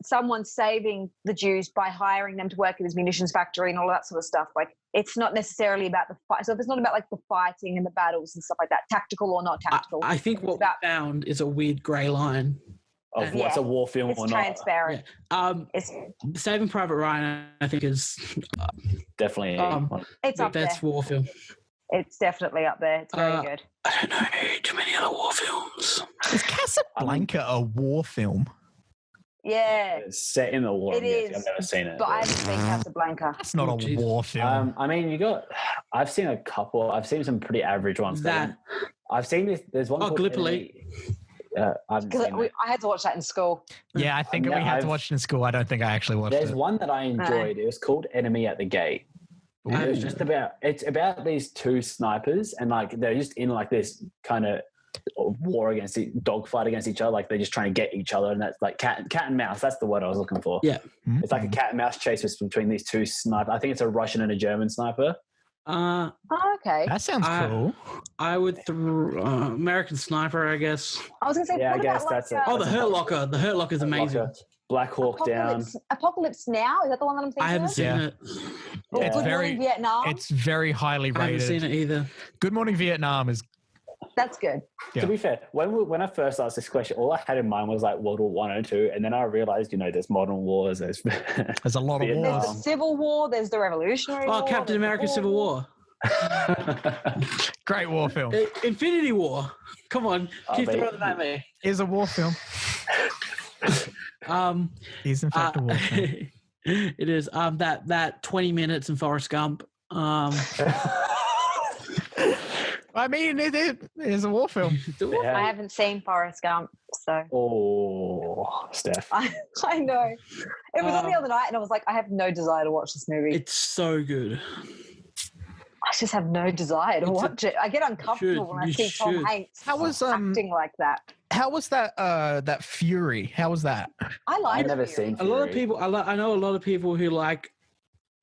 someone saving the Jews by hiring them to work at his munitions factory and all that sort of stuff, like it's not necessarily about the fight. So if it's not about like the fighting and the battles and stuff like that, tactical or not tactical. I think what we found is a weird grey line of what's a war film or not. It's transparent. Saving Private Ryan, I think, is definitely it's up best war film. It's definitely up there. It's very good. I don't know too many other war films. Is Casablanca a war film? Yeah. It's set in the war. It is. I've never seen it. But I haven't seen Casablanca. That's not a war film. I mean, I've seen a couple. I've seen some pretty average ones. I've seen this. There's one called Gallipoli. I had to watch that in school. Yeah, I think we had to watch it in school. I don't think I actually watched it. There's one that I enjoyed. It was called Enemy at the Gate. It was just it's about these two snipers, and like they're just in like this kind of war dogfight against each other. Like they're just trying to get each other, and that's like cat and mouse. That's the word I was looking for. Yeah, it's like a cat and mouse chase between these two snipers. I think it's a Russian and a German sniper. Okay. That sounds cool. I would American Sniper, I guess. I was gonna say, I guess that's it. The Hurt Locker. The Hurt Locker is amazing. Black Hawk Down. Apocalypse Now? Is that the one that I'm thinking of? I haven't seen it. It's Good Morning Vietnam. It's very highly rated. I haven't seen it either. Good Morning Vietnam is. That's good. Yeah. To be fair, when I first asked this question, all I had in mind was like World War I and II, and then I realized, there's modern wars. There's a lot of wars. There's the Civil War. There's the Revolutionary War. Captain America: Civil War. Great war film. Infinity War. Come on, keep throwing that at me. Is a war film. He's in fact a war film. It is. That 20 minutes in Forrest Gump. I mean, it is a war film. I haven't seen Forrest Gump, so. Oh, Steph. I know. It was on the other night, and I was like, I have no desire to watch this movie. It's so good. I just have no desire to watch it. I get uncomfortable when I see Tom Hanks acting like that. How was that? That Fury. How was that? I've never seen Fury. A lot of people. I know a lot of people who like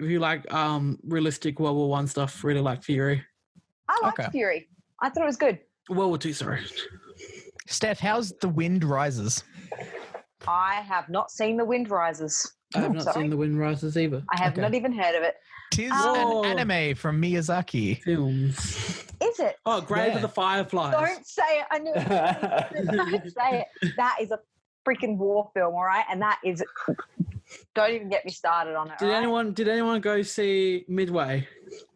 realistic World War I stuff. Really like Fury. I liked Fury. I thought it was good. World War II, sorry. Steph, how's The Wind Rises? I have not seen The Wind Rises. I have not seen The Wind Rises either. I have not even heard of it. Tis an anime from Miyazaki. Films. Is it? Oh, Grave of the Fireflies. Don't say it. I knew it. Don't say it. That is a freaking war film, all right? And that is... Don't even get me started on it. Did anyone go see Midway?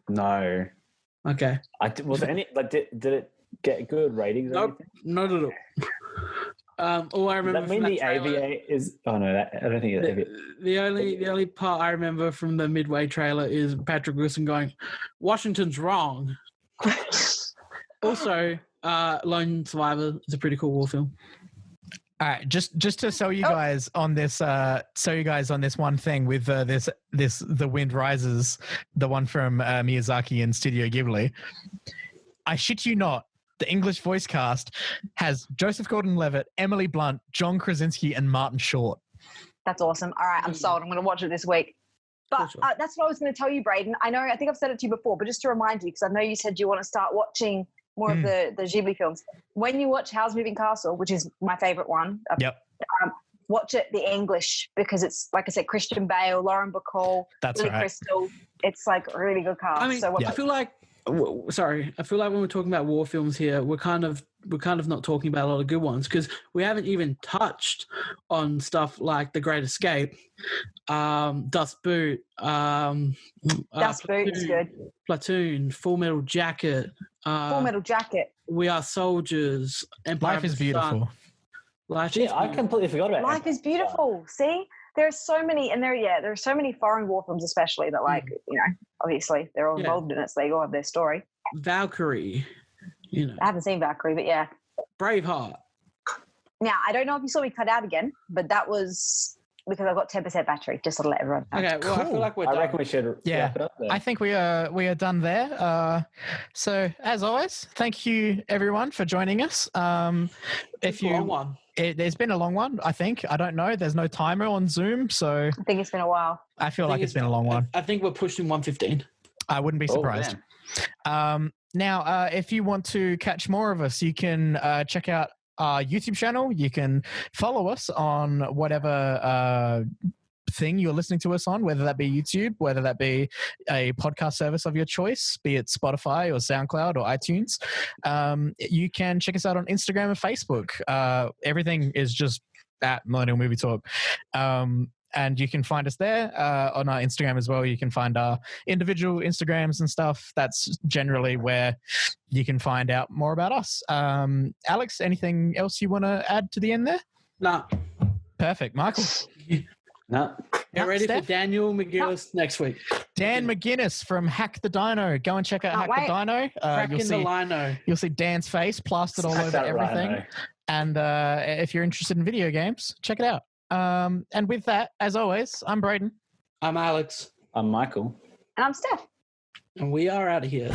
No. Okay. Was there any? Like, did it get good ratings? Nope, not at all. All I remember. Does that mean the AVA is? Oh no, I don't think it's AVA. The only part I remember from the Midway trailer is Patrick Wilson going, "Washington's wrong." Also, Lone Survivor is a pretty cool war film. All right, just to sell you guys on this, one thing with this The Wind Rises, the one from Miyazaki and Studio Ghibli. I shit you not, the English voice cast has Joseph Gordon-Levitt, Emily Blunt, John Krasinski, and Martin Short. That's awesome. All right, I'm sold. I'm going to watch it this week. But that's what I was going to tell you, Braden. I think I've said it to you before, but just to remind you, because I know you said you want to start watching more of the Ghibli films. When you watch Howl's Moving Castle, which is my favorite one, watch it the English, because it's, like I said, Christian Bale, Lauren Bacall, Billy Crystal. It's like a really good cast. I mean, I feel like when we're talking about war films here, we're kind of not talking about a lot of good ones, because we haven't even touched on stuff like The Great Escape, Dust Boot, Dust Boot is good. Platoon, Full Metal Jacket. Full Metal Jacket. We Are Soldiers. Empire Life is Beautiful. I completely forgot about Life is Beautiful. See, there are so many, and there are so many foreign war films, especially that, like, obviously they're all involved in it, so they all have their story. Valkyrie. I haven't seen Valkyrie, but yeah. Braveheart. Now, I don't know if you saw me cut out again, but that was because I've got 10% battery, just to let everyone know. Okay, well, cool. I feel like we're done. I reckon we should wrap it up there. I think we are done there. So, as always, thank you, everyone, for joining us. It's a long one. There's been a long one, I think. I don't know. There's no timer on Zoom, so... I think it's been a while. I feel like it's been a long one. I think we're pushing 115. I wouldn't be surprised. Now, if you want to catch more of us, you can check out our YouTube channel. You can follow us on whatever thing you're listening to us on, whether that be YouTube, whether that be a podcast service of your choice, be it Spotify or SoundCloud or iTunes. You can check us out on Instagram and Facebook. Everything is just at Millennial Movie Talk. And you can find us there on our Instagram as well. You can find our individual Instagrams and stuff. That's generally where you can find out more about us. Alex, anything else you want to add to the end there? No. Perfect. Michael? No. Get ready for Daniel McGinnis next week. Dan McGinnis from Hack the Dino. Go and check out Hack the Dino. You'll see Dan's face plastered all over everything. Rhino. And if you're interested in video games, check it out. And with that, as always, I'm Braden. I'm Alex. I'm Michael. And I'm Steph. And we are out of here.